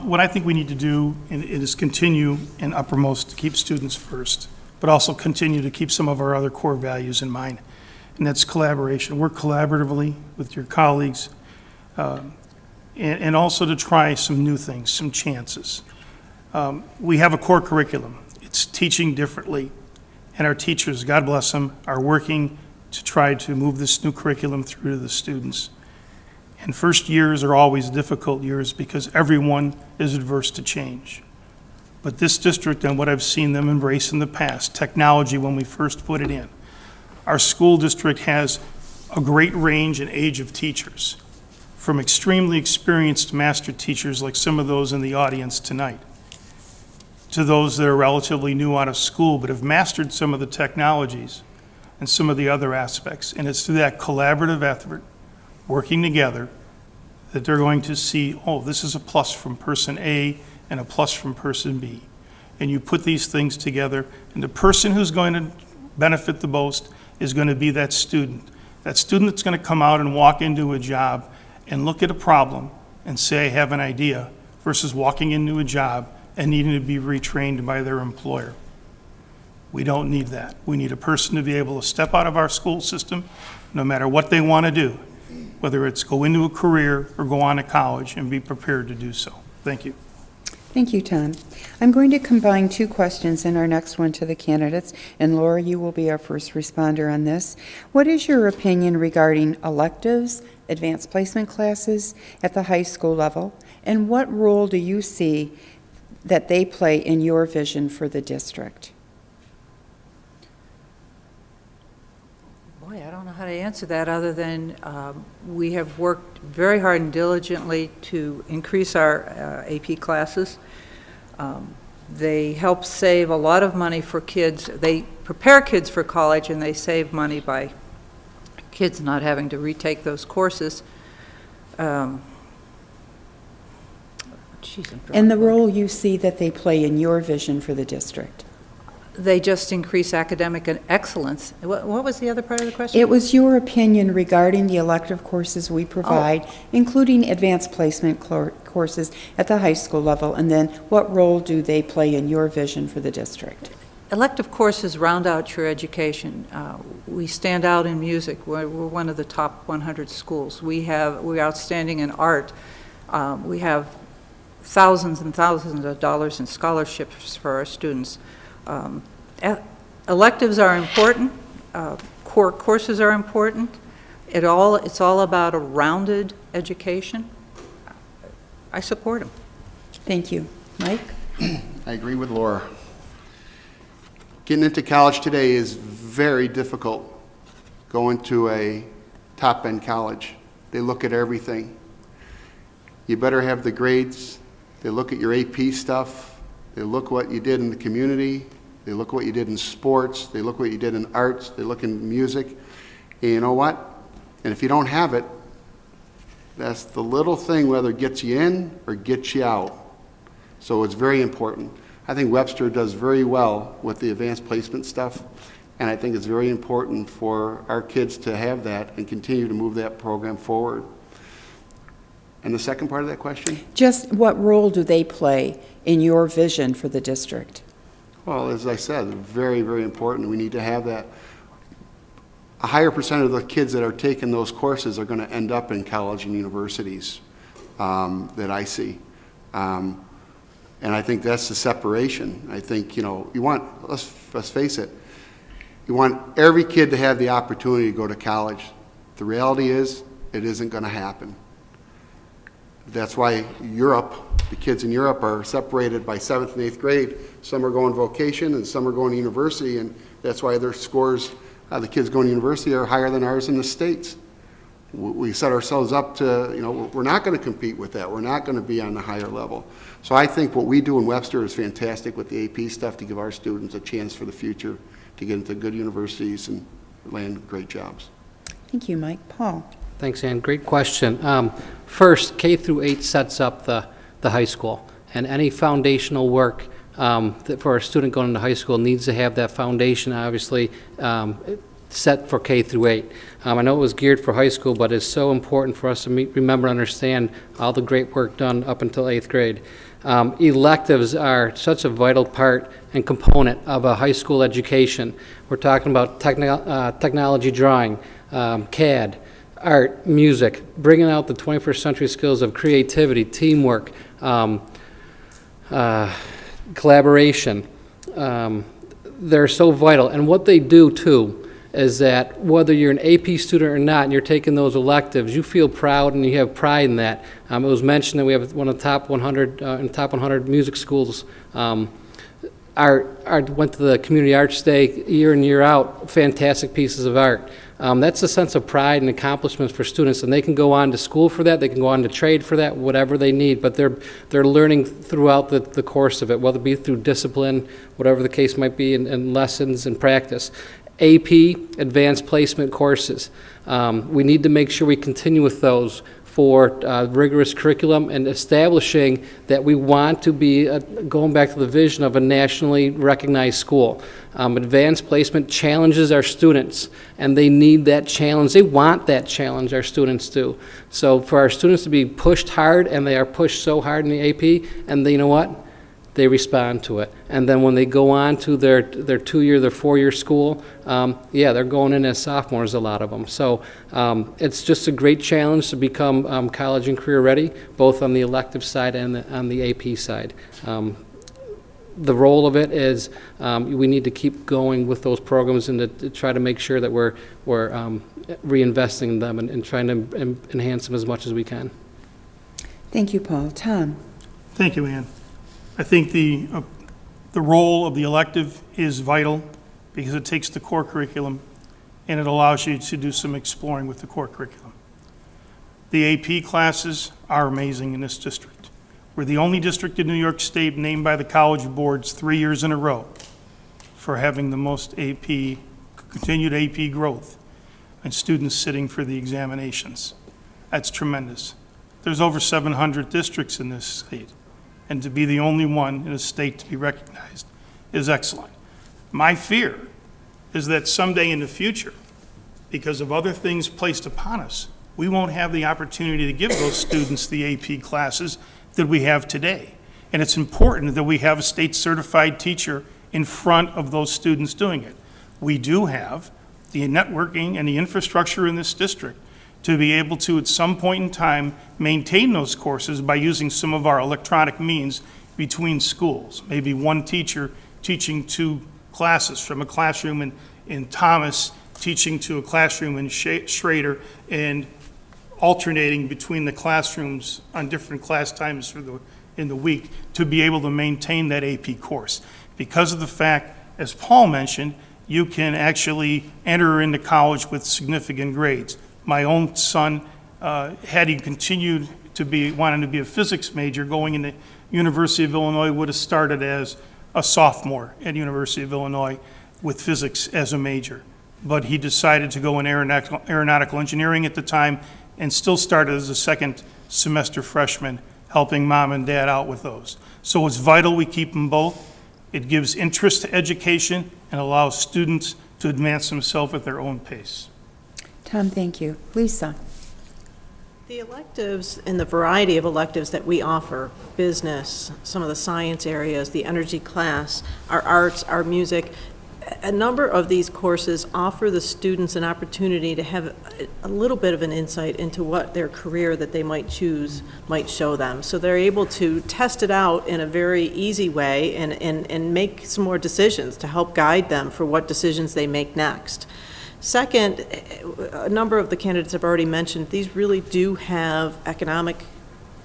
What I think we need to do is continue in uppermost to keep students first, but also continue to keep some of our other core values in mind, and that's collaboration. Work collaboratively with your colleagues, and also to try some new things, some chances. We have a core curriculum. It's teaching differently, and our teachers, God bless them, are working to try to move this new curriculum through to the students. And first years are always difficult years because everyone is adverse to change. But this district and what I've seen them embrace in the past, technology when we first put it in, our school district has a great range and age of teachers, from extremely experienced master teachers like some of those in the audience tonight, to those that are relatively new out of school but have mastered some of the technologies and some of the other aspects. And it's through that collaborative effort, working together, that they're going to see, oh, this is a plus from person A and a plus from person B. And you put these things together, and the person who's going to benefit the most is going to be that student. That student that's going to come out and walk into a job and look at a problem and say, I have an idea, versus walking into a job and needing to be retrained by their employer. We don't need that. We need a person to be able to step out of our school system, no matter what they want to do, whether it's go into a career or go on to college, and be prepared to do so. Thank you. Thank you, Tom. I'm going to combine two questions in our next one to the candidates, and Laura, you will be our first responder on this. What is your opinion regarding electives, advanced placement classes at the high school level, and what role do you see that they play in your vision for the district? Boy, I don't know how to answer that other than we have worked very hard and diligently to increase our AP classes. They help save a lot of money for kids. They prepare kids for college, and they save money by kids not having to retake those courses. And the role you see that they play in your vision for the district? They just increase academic excellence. What was the other part of the question? It was your opinion regarding the elective courses we provide, including advanced placement courses at the high school level, and then what role do they play in your vision for the district? Elective courses round out your education. We stand out in music. We're one of the top 100 schools. We're outstanding in art. We have thousands and thousands of dollars in scholarships for our students. Electives are important. Core courses are important. It's all about a rounded education. I support them. Thank you. Mike? I agree with Laura. Getting into college today is very difficult. Going to a top-end college, they look at everything. You better have the grades. They look at your AP stuff. They look what you did in the community. They look what you did in sports. They look what you did in arts. They look in music. And you know what? And if you don't have it, that's the little thing whether it gets you in or gets you out. So it's very important. I think Webster does very well with the advanced placement stuff, and I think it's very important for our kids to have that and continue to move that program forward. And the second part of that question? Just what role do they play in your vision for the district? Well, as I said, very, very important. We need to have that. A higher percent of the kids that are taking those courses are going to end up in college and universities that I see. And I think that's the separation. I think, you know, you want, let's face it, you want every kid to have the opportunity to go to college. The reality is, it isn't going to happen. That's why Europe, the kids in Europe are separated by 7th and 8th grade. Some are going vocation and some are going to university, and that's why their scores, the kids going to university, are higher than ours in the States. We set ourselves up to, you know, we're not going to compete with that. We're not going to be on the higher level. So I think what we do in Webster is fantastic with the AP stuff to give our students a chance for the future to get into good universities and land great jobs. Thank you, Mike. Paul? Thanks, Ann. Great question. First, K through 8 sets up the high school, and any foundational work for a student going into high school needs to have that foundation, obviously, set for K through 8. I know it was geared for high school, but it's so important for us to remember and understand all the great work done up until 8th grade. Electives are such a vital part and component of a high school education. We're talking about technology drawing, CAD, art, music, bringing out the 21st century skills of creativity, teamwork, collaboration. They're so vital. And what they do, too, is that whether you're an AP student or not and you're taking those electives, you feel proud and you have pride in that. It was mentioned that we have one of the top 100, in the top 100 music schools. Went to the Community Arts Day year in, year out, fantastic pieces of art. That's a sense of pride and accomplishments for students, and they can go on to school for that, they can go on to trade for that, whatever they need, but they're learning throughout the course of it, whether it be through discipline, whatever the case might be, in lessons and practice. AP, advanced placement courses. We need to make sure we continue with those for rigorous curriculum and establishing that we want to be, going back to the vision of a nationally recognized school. Advanced placement challenges our students, and they need that challenge. They want that challenge, our students do. So for our students to be pushed hard, and they are pushed so hard in the AP, and you know what? They respond to it. And then when they go on to their 2-year, their 4-year school, yeah, they're going in as sophomores, a lot of them. So it's just a great challenge to become college and career ready, both on the elective side and on the AP side. The role of it is we need to keep going with those programs and to try to make sure that we're reinvesting in them and trying to enhance them as much as we can. Thank you, Paul. Tom? Thank you, Ann. I think the role of the elective is vital because it takes the core curriculum and it allows you to do some exploring with the core curriculum. The AP classes are amazing in this district. We're the only district in New York State named by the College Boards 3 years in a row for having the most continued AP growth and students sitting for the examinations. That's tremendous. There's over 700 districts in this state, and to be the only one in a state to be recognized is excellent. My fear is that someday in the future, because of other things placed upon us, we won't have the opportunity to give those students the AP classes that we have today. And it's important that we have a state-certified teacher in front of those students doing it. We do have the networking and the infrastructure in this district to be able to, at some point in time, maintain those courses by using some of our electronic means between schools. Maybe one teacher teaching 2 classes from a classroom in Thomas, teaching to a classroom in Schrader, and alternating between the classrooms on different class times in the week to be able to maintain that AP course. Because of the fact, as Paul mentioned, you can actually enter into college with significant grades. My own son, had he continued to be, wanting to be a physics major going into University of Illinois, would have started as a sophomore at University of Illinois with physics as a major. But he decided to go in aeronautical engineering at the time and still started as a second semester freshman, helping mom and dad out with those. So it's vital we keep them both. It gives interest to education and allows students to advance themselves at their own pace. Tom, thank you. Lisa? The electives and the variety of electives that we offer, business, some of the science areas, the energy class, our arts, our music, a number of these courses offer the students an opportunity to have a little bit of an insight into what their career that they might choose might show them. So they're able to test it out in a very easy way and make some more decisions to help guide them for what decisions they make next. Second, a number of the candidates have already mentioned, these really do have economic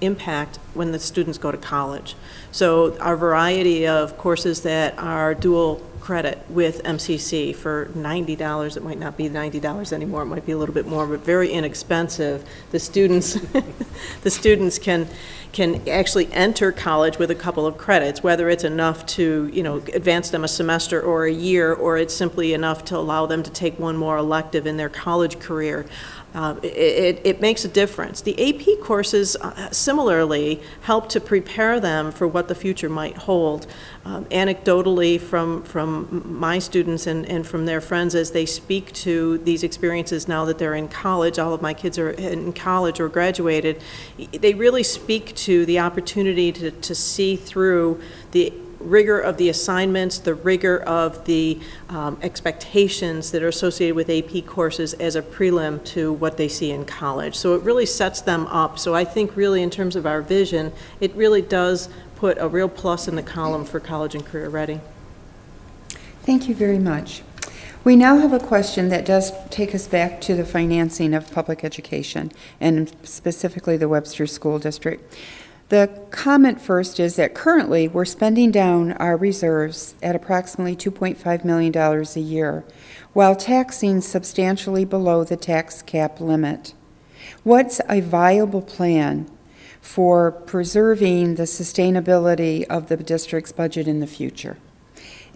impact when the students go to college. So our variety of courses that are dual credit with MCC for $90, it might not be $90 anymore, it might be a little bit more, but very inexpensive. The students, the students can actually enter college with a couple of credits, whether it's enough to, advance them a semester or a year, or it's simply enough to allow them to take one more elective in their college career. It makes a difference. The AP courses similarly help to prepare them for what the future might hold. Anecdotally from my students and from their friends as they speak to these experiences now that they're in college, all of my kids are in college or graduated, they really speak to the opportunity to see through the rigor of the assignments, the rigor of the expectations that are associated with AP courses as a prelim to what they see in college. So it really sets them up. So I think really in terms of our vision, it really does put a real plus in the column for college and career ready. Thank you very much. We now have a question that does take us back to the financing of public education, and specifically the Webster School District. The comment first is that currently we're spending down our reserves at approximately $2.5 million a year, while taxing substantially below the tax cap limit. What's a viable plan for preserving the sustainability of the district's budget in the future?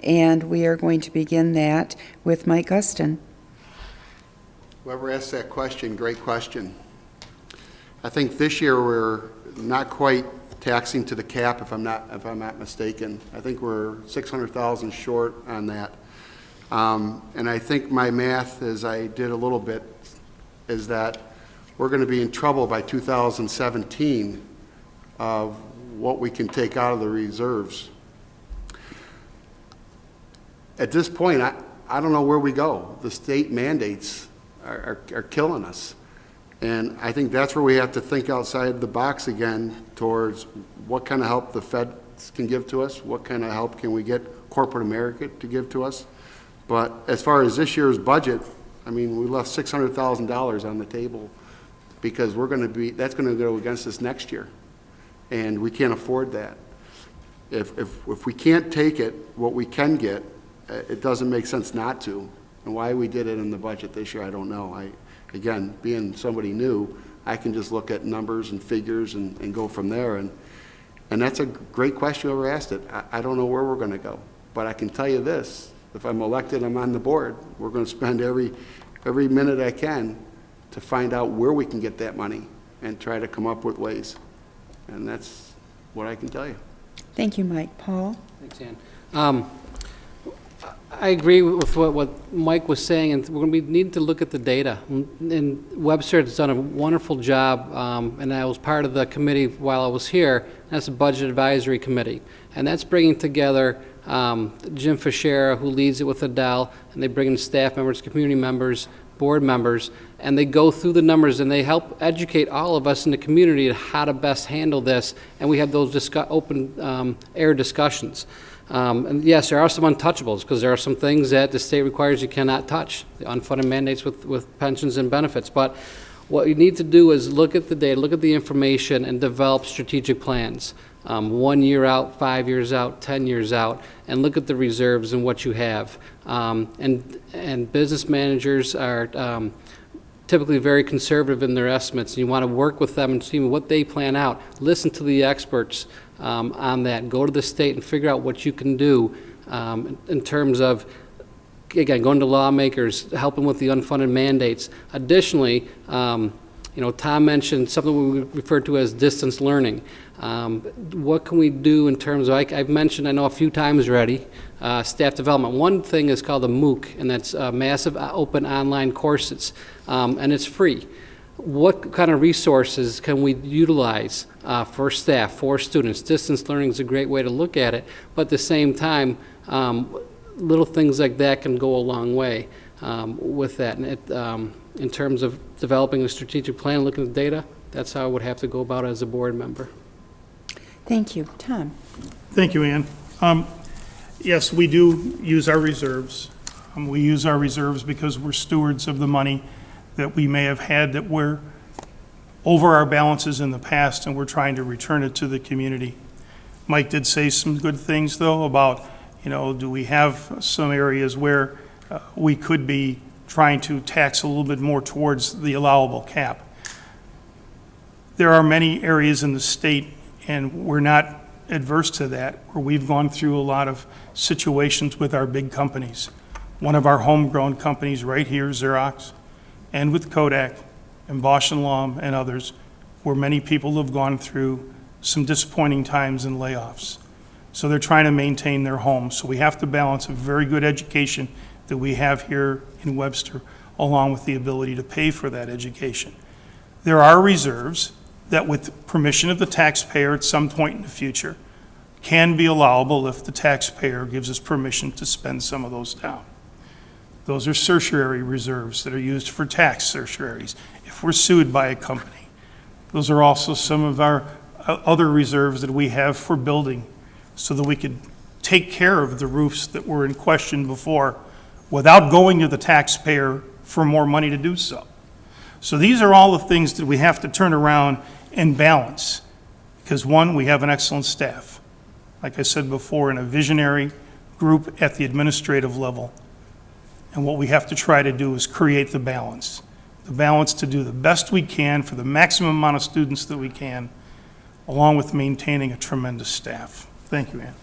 And we are going to begin that with Mike Guston. Whoever asked that question, great question. I think this year we're not quite taxing to the cap, if I'm not mistaken. I think we're 600,000 short on that. And I think my math, as I did a little bit, is that we're going to be in trouble by 2017 of what we can take out of the reserves. At this point, I don't know where we go. The state mandates are killing us. And I think that's where we have to think outside the box again towards what kind of help the feds can give to us, what kind of help can we get corporate America to give to us. But as far as this year's budget, I mean, we left $600,000 on the table because that's going to go against us next year. And we can't afford that. If we can't take it, what we can get, it doesn't make sense not to. And why we did it in the budget this year, I don't know. Again, being somebody new, I can just look at numbers and figures and go from there. And that's a great question, whoever asked it. I don't know where we're going to go. But I can tell you this, if I'm elected, I'm on the board, we're going to spend every minute I can to find out where we can get that money and try to come up with ways. And that's what I can tell you. Thank you, Mike. Paul? Thanks, Ann. I agree with what Mike was saying, and we're going to need to look at the data. And Webster has done a wonderful job, and I was part of the committee while I was here. That's the Budget Advisory Committee, and that's bringing together Jim Fischera, who leads it with Adele, and they bring in staff members, community members, board members, and they go through the numbers and they help educate all of us in the community on how to best handle this, and we have those open air discussions. And yes, there are some untouchables because there are some things that the state requires you cannot touch, the unfunded mandates with pensions and benefits. But what you need to do is look at the data, look at the information, and develop strategic plans. 1 year out, 5 years out, 10 years out, and look at the reserves and what you have. And business managers are typically very conservative in their estimates. You want to work with them and see what they plan out. Listen to the experts on that. Go to the state and figure out what you can do in terms of, again, going to lawmakers, helping with the unfunded mandates. Additionally, Tom mentioned something we refer to as distance learning. What can we do in terms of, I've mentioned, I know a few times already, staff development. One thing is called a MOOC, and that's massive open online courses, and it's free. what kind of resources can we utilize for staff, for students? Distance learning is a great way to look at it, but at the same time, little things like that can go a long way with that. And in terms of developing a strategic plan, looking at the data, that's how I would have to go about it as a board member. Thank you. Tom? Thank you, Ann. Yes, we do use our reserves. We use our reserves because we're stewards of the money that we may have had that we're over our balances in the past, and we're trying to return it to the community. Mike did say some good things, though, about, do we have some areas where we could be trying to tax a little bit more towards the allowable cap. There are many areas in the state, and we're not adverse to that, where we've gone through a lot of situations with our big companies. One of our homegrown companies right here, Xerox, and with Kodak and Bosch and Lomb and others, where many people have gone through some disappointing times and layoffs. So they're trying to maintain their homes. So we have to balance a very good education that we have here in Webster, along with the ability to pay for that education. There are reserves that, with permission of the taxpayer at some point in the future, can be allowable if the taxpayer gives us permission to spend some of those down. Those are certiorari reserves that are used for tax certiorari's if we're sued by a company. Those are also some of our other reserves that we have for building, so that we could take care of the roofs that were in question before without going to the taxpayer for more money to do so. So these are all the things that we have to turn around and balance, because one, we have an excellent staff. Like I said before, in a visionary group at the administrative level. And what we have to try to do is create the balance to do the best we can for the maximum amount of students that we can, along with maintaining a tremendous staff. Thank you, Ann.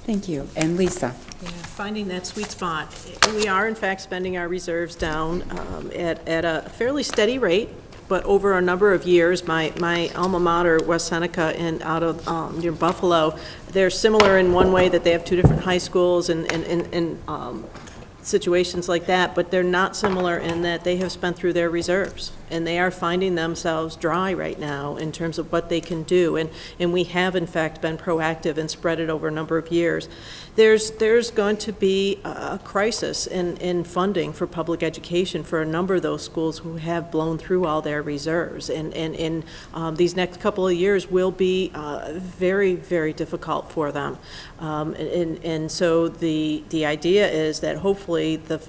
Thank you. And Lisa? Yeah, finding that sweet spot. We are, in fact, spending our reserves down at a fairly steady rate, but over a number of years. My alma mater, West Seneca, and out of near Buffalo, they're similar in one way that they have two different high schools and situations like that, but they're not similar in that they have spent through their reserves, and they are finding themselves dry right now in terms of what they can do, and we have, in fact, been proactive and spread it over a number of years. There's going to be a crisis in funding for public education for a number of those schools who have blown through all their reserves, and these next couple of years will be very, very difficult for them. And so the idea is that hopefully the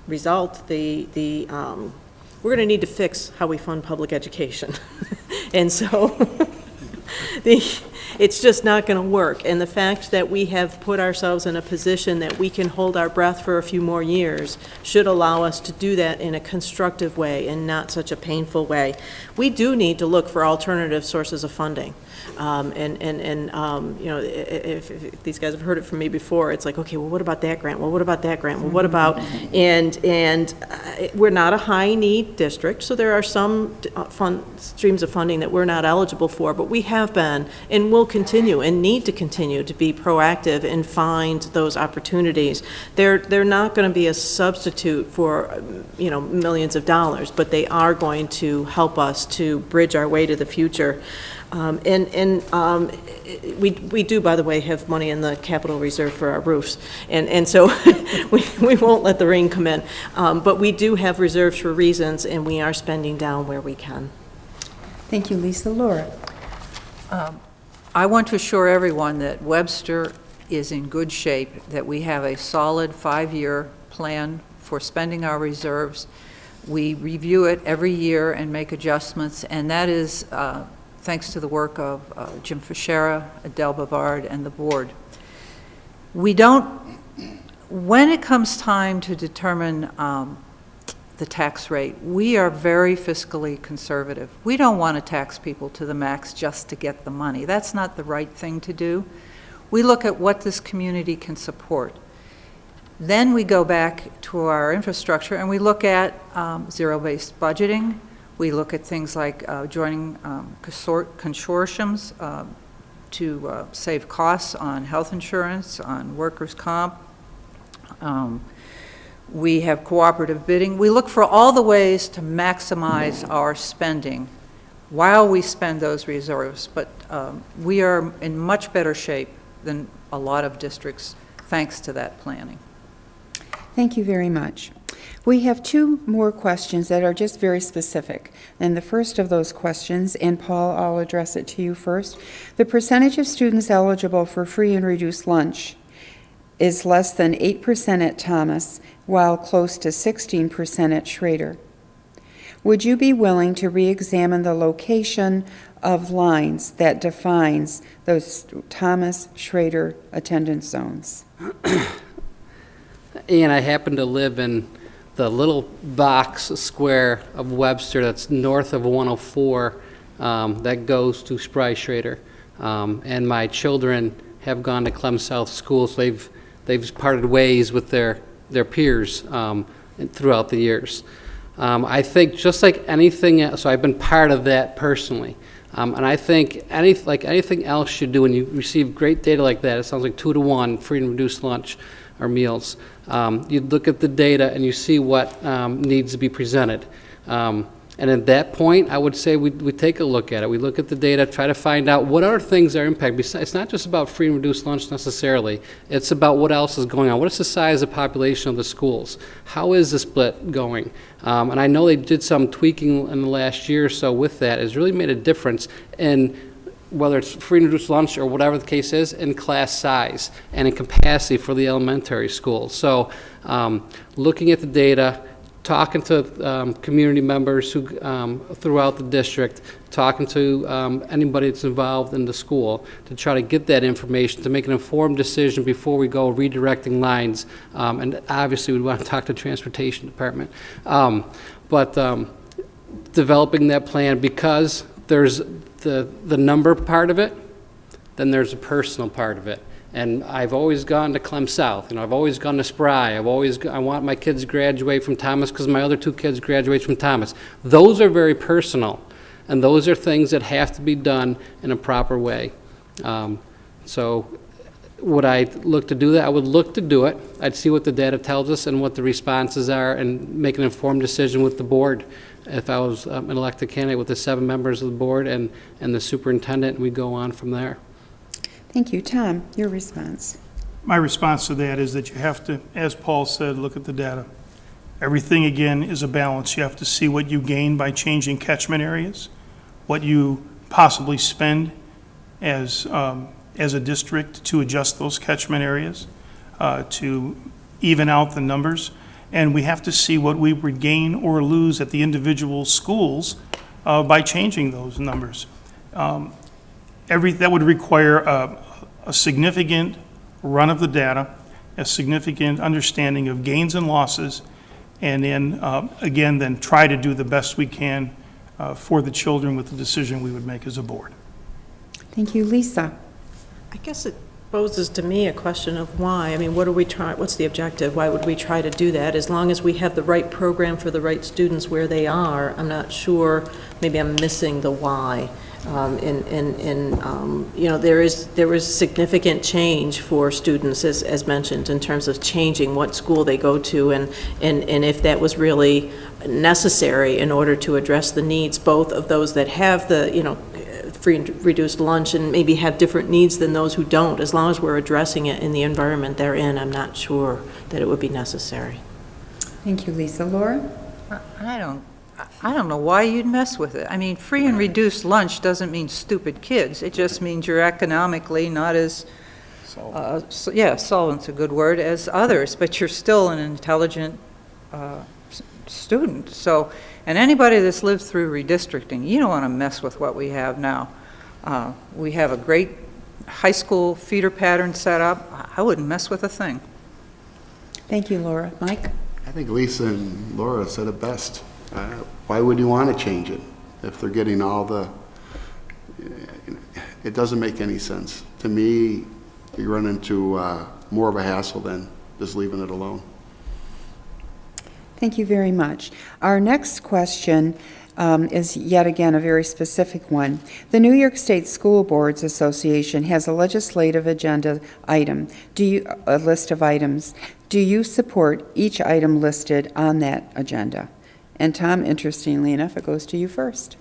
result, we're going to need to fix how we fund public education. And so it's just not going to work. And the fact that we have put ourselves in a position that we can hold our breath for a few more years should allow us to do that in a constructive way and not such a painful way. We do need to look for alternative sources of funding. If these guys have heard it from me before, it's like, okay, well, what about that grant? Well, what about that grant? Well, what about, and we're not a high need district, so there are some streams of funding that we're not eligible for, but we have been and will continue and need to continue to be proactive and find those opportunities. They're not going to be a substitute for, millions of dollars, but they are going to help us to bridge our way to the future. We do, by the way, have money in the capital reserve for our roofs, and so we won't let the rain come in. But we do have reserves for reasons, and we are spending down where we can. Thank you, Lisa. Laura? I want to assure everyone that Webster is in good shape, that we have a solid 5-year plan for spending our reserves. We review it every year and make adjustments, and that is thanks to the work of Jim Fischera, Adele Bavard, and the board. When it comes time to determine the tax rate, we are very fiscally conservative. We don't want to tax people to the max just to get the money. That's not the right thing to do. We look at what this community can support. Then we go back to our infrastructure and we look at zero-based budgeting. We look at things like joining consortiums to save costs on health insurance, on workers' comp. We have cooperative bidding. We look for all the ways to maximize our spending while we spend those reserves, but we are in much better shape than a lot of districts thanks to that planning. Thank you very much. We have two more questions that are just very specific. And the first of those questions, and Paul, I'll address it to you first. The percentage of students eligible for free and reduced lunch is less than 8% at Thomas, while close to 16% at Schrader. Would you be willing to re-examine the location of lines that defines those Thomas Schrader attendance zones? And I happen to live in the little box square of Webster that's north of 104 that goes to Spry Schrader. And my children have gone to Clem South schools. They've parted ways with their peers throughout the years. I think just like anything else, so I've been part of that personally. And I think anything else you do when you receive great data like that, it sounds like 2-to-1 free and reduced lunch or meals. You look at the data and you see what needs to be presented. And at that point, I would say we take a look at it. We look at the data, try to find out what other things are impacted. It's not just about free and reduced lunch necessarily. It's about what else is going on. What is the size of population of the schools? How is the split going? And I know they did some tweaking in the last year or so with that. It's really made a difference in whether it's free and reduced lunch or whatever the case is, in class size and in capacity for the elementary school. So looking at the data, talking to community members who throughout the district, talking to anybody that's involved in the school to try to get that information, to make an informed decision before we go redirecting lines. And obviously, we want to talk to the transportation department. But developing that plan, because there's the number part of it, then there's a personal part of it. And I've always gone to Clem South, I've always gone to Spry, I want my kids to graduate from Thomas because my other two kids graduate from Thomas. Those are very personal, and those are things that have to be done in a proper way. So would I look to do that? I would look to do it. I'd see what the data tells us and what the responses are and make an informed decision with the board. If I was an elected candidate with the 7 members of the board and the superintendent, we'd go on from there. Thank you. Tom, your response. My response to that is that you have to, as Paul said, look at the data. Everything, again, is a balance. You have to see what you gain by changing catchment areas, what you possibly spend as a district to adjust those catchment areas, to even out the numbers. And we have to see what we would gain or lose at the individual schools by changing those numbers. That would require a significant run of the data, a significant understanding of gains and losses, and then, again, then try to do the best we can for the children with the decision we would make as a board. Thank you. Lisa. I guess it poses to me a question of why. I mean, what's the objective? Why would we try to do that? As long as we have the right program for the right students where they are, I'm not sure, maybe I'm missing the why. There is significant change for students, as mentioned, in terms of changing what school they go to, and if that was really necessary in order to address the needs both of those that have the free and reduced lunch and maybe have different needs than those who don't. As long as we're addressing it in the environment they're in, I'm not sure that it would be necessary. Thank you, Lisa. Laura? I don't know why you'd mess with it. I mean, free and reduced lunch doesn't mean stupid kids. It just means you're economically not as, solvent's a good word, as others, but you're still an intelligent student. So, and anybody that's lived through redistricting, you don't want to mess with what we have now. We have a great high school feeder pattern set up. I wouldn't mess with a thing. Thank you, Laura. Mike? I think Lisa and Laura said it best. Why would you want to change it if they're getting all the, it doesn't make any sense. To me, you run into more of a hassle than just leaving it alone. Thank you very much. Our next question is yet again a very specific one. The New York State School Boards Association has a legislative agenda item, a list of items. Do you support each item listed on that agenda? And Tom, interestingly enough, it goes to you first.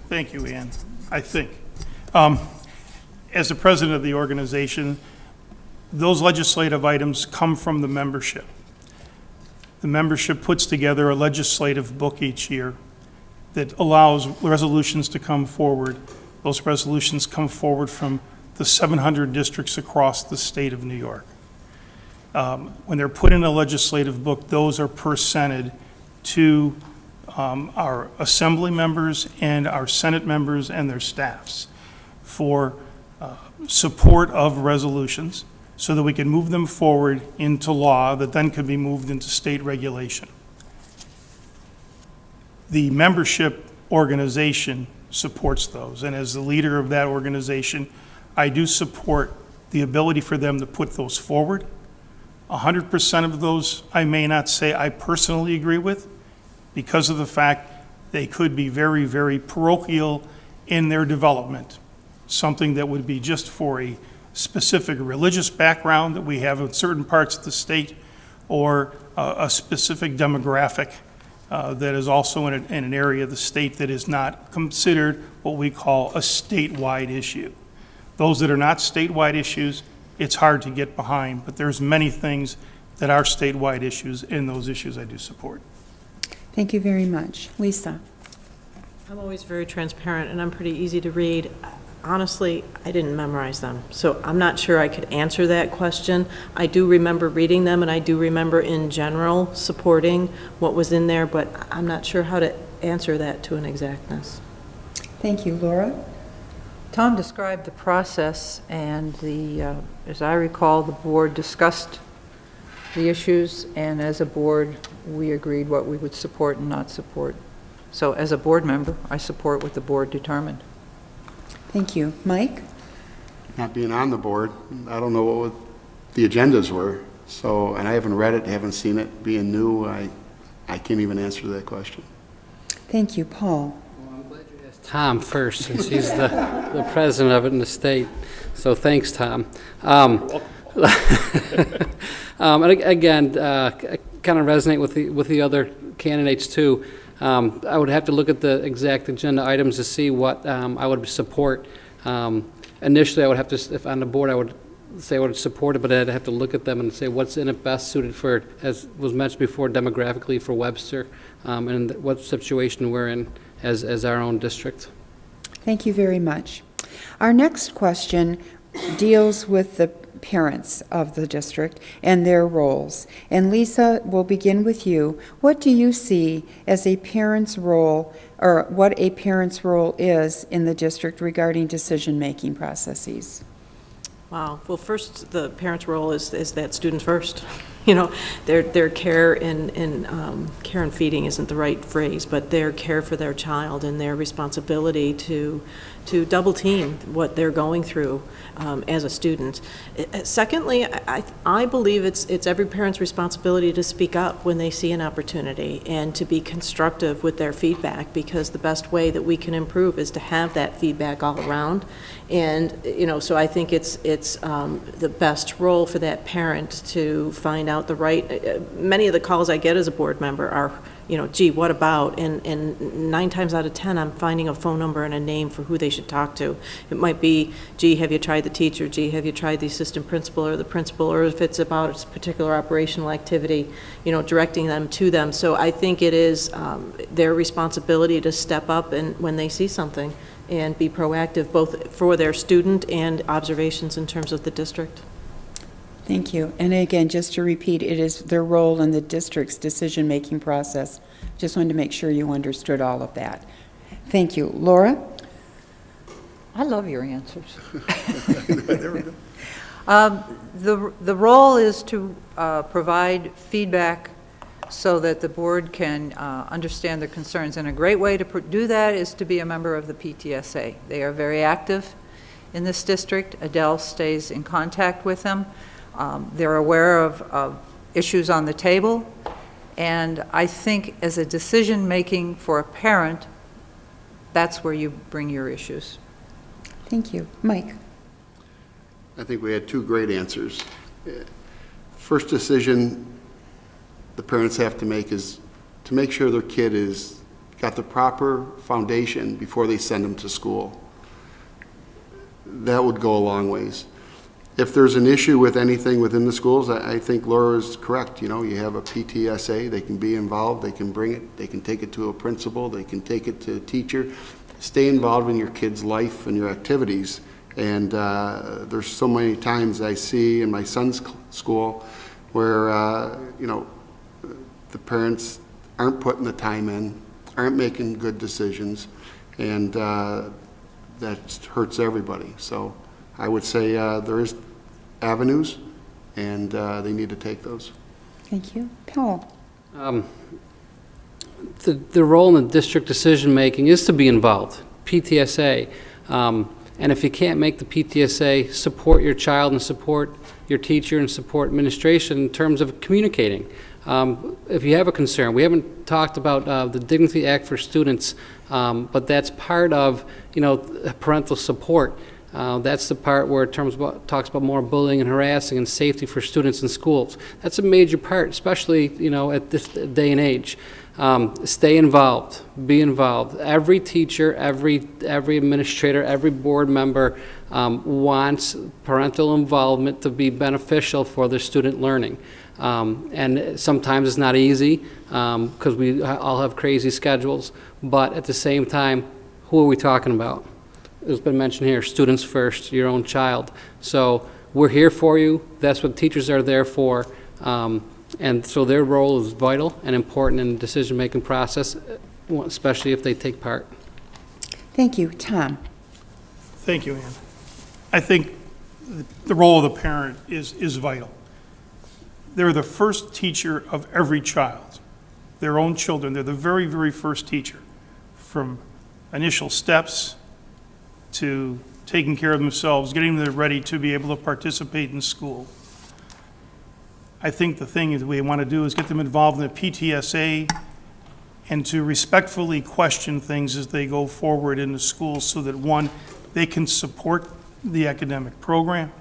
Thank you, Ann. I think. As the president of the organization, those legislative items come from the membership. The membership puts together a legislative book each year that allows resolutions to come forward. Those resolutions come forward from the 700 districts across the state of New York. When they're put in a legislative book, those are presented to our assembly members and our Senate members and their staffs for support of resolutions so that we can move them forward into law that then could be moved into state regulation. The membership organization supports those, and as the leader of that organization, I do support the ability for them to put those forward. 100% of those I may not say I personally agree with because of the fact they could be very, very parochial in their development, something that would be just for a specific religious background that we have in certain parts of the state, or a specific demographic that is also in an area of the state that is not considered what we call a statewide issue. Those that are not statewide issues, it's hard to get behind, but there's many things that are statewide issues, and those issues I do support. Thank you very much. Lisa? I'm always very transparent, and I'm pretty easy to read. Honestly, I didn't memorize them, so I'm not sure I could answer that question. I do remember reading them, and I do remember in general supporting what was in there, but I'm not sure how to answer that to an exactness. Thank you. Laura? Tom described the process, and as I recall, the board discussed the issues, and as a board, we agreed what we would support and not support. So as a board member, I support what the board determined. Thank you. Mike? Not being on the board, I don't know what the agendas were, so, and I haven't read it, haven't seen it. Being new, I can't even answer that question. Thank you. Paul? Tom first, since he's the president of it in the state. So thanks, Tom. And again, I kind of resonate with the other candidates too. I would have to look at the exact agenda items to see what I would support. Initially, I would have to, if on the board, I would say I would support it, but I'd have to look at them and say what's in it best suited for, as was mentioned before, demographically for Webster, and what situation we're in as our own district. Thank you very much. Our next question deals with the parents of the district and their roles. And Lisa, we'll begin with you. What do you see as a parent's role, or what a parent's role is in the district regarding decision-making processes? Wow. Well, first, the parent's role is that students first. You know, their care and care and feeding isn't the right phrase, but their care for their child and their responsibility to double team what they're going through as a student. Secondly, I believe it's every parent's responsibility to speak up when they see an opportunity and to be constructive with their feedback, because the best way that we can improve is to have that feedback all around. And, you know, so I think it's the best role for that parent to find out the right, many of the calls I get as a board member are, you know, gee, what about? And 9 times out of 10, I'm finding a phone number and a name for who they should talk to. It might be, gee, have you tried the teacher? Gee, have you tried the assistant principal or the principal? Or if it's about a particular operational activity, you know, directing them to them. So I think it is their responsibility to step up and when they see something and be proactive, both for their student and observations in terms of the district. Thank you. And again, just to repeat, it is their role in the district's decision-making process. Just wanted to make sure you understood all of that. Thank you. Laura? I love your answers. The role is to provide feedback so that the board can understand their concerns. And a great way to do that is to be a member of the PTSA. They are very active in this district. Adele stays in contact with them. They're aware of issues on the table, And I think as a decision-making for a parent, that's where you bring your issues. Thank you. Mike? I think we had two great answers. First decision the parents have to make is to make sure their kid is got the proper foundation before they send them to school. That would go a long ways. If there's an issue with anything within the schools, I think Laura is correct. You know, you have a PTSA, they can be involved, they can bring it, they can take it to a principal, they can take it to a teacher. Stay involved in your kid's life and your activities. And there's so many times I see in my son's school where, you know, the parents aren't putting the time in, aren't making good decisions, and that hurts everybody. So I would say there is avenues, and they need to take those. Thank you. Paul? The role in the district decision-making is to be involved, PTSA. And if you can't make the PTSA, support your child and support your teacher and support administration in terms of communicating. If you have a concern, we haven't talked about the Dignity Act for students, but that's part of, you know, parental support. That's the part where it talks about more bullying and harassing and safety for students in schools. That's a major part, especially, you know, at this day and age. Stay involved, be involved. Every teacher, every administrator, every board member wants parental involvement to be beneficial for their student learning. And sometimes it's not easy because we all have crazy schedules, but at the same time, who are we talking about? It's been mentioned here, students first, your own child. So we're here for you. That's what teachers are there for. And so their role is vital and important in the decision-making process, especially if they take part. Thank you. Tom? Thank you, Ann. I think the role of the parent is vital. They're the first teacher of every child, their own children. They're the very, very first teacher, from initial steps to taking care of themselves, getting them ready to be able to participate in school. I think the thing that we want to do is get them involved in the PTSA and to respectfully question things as they go forward in the school so that, one, they can support the academic program,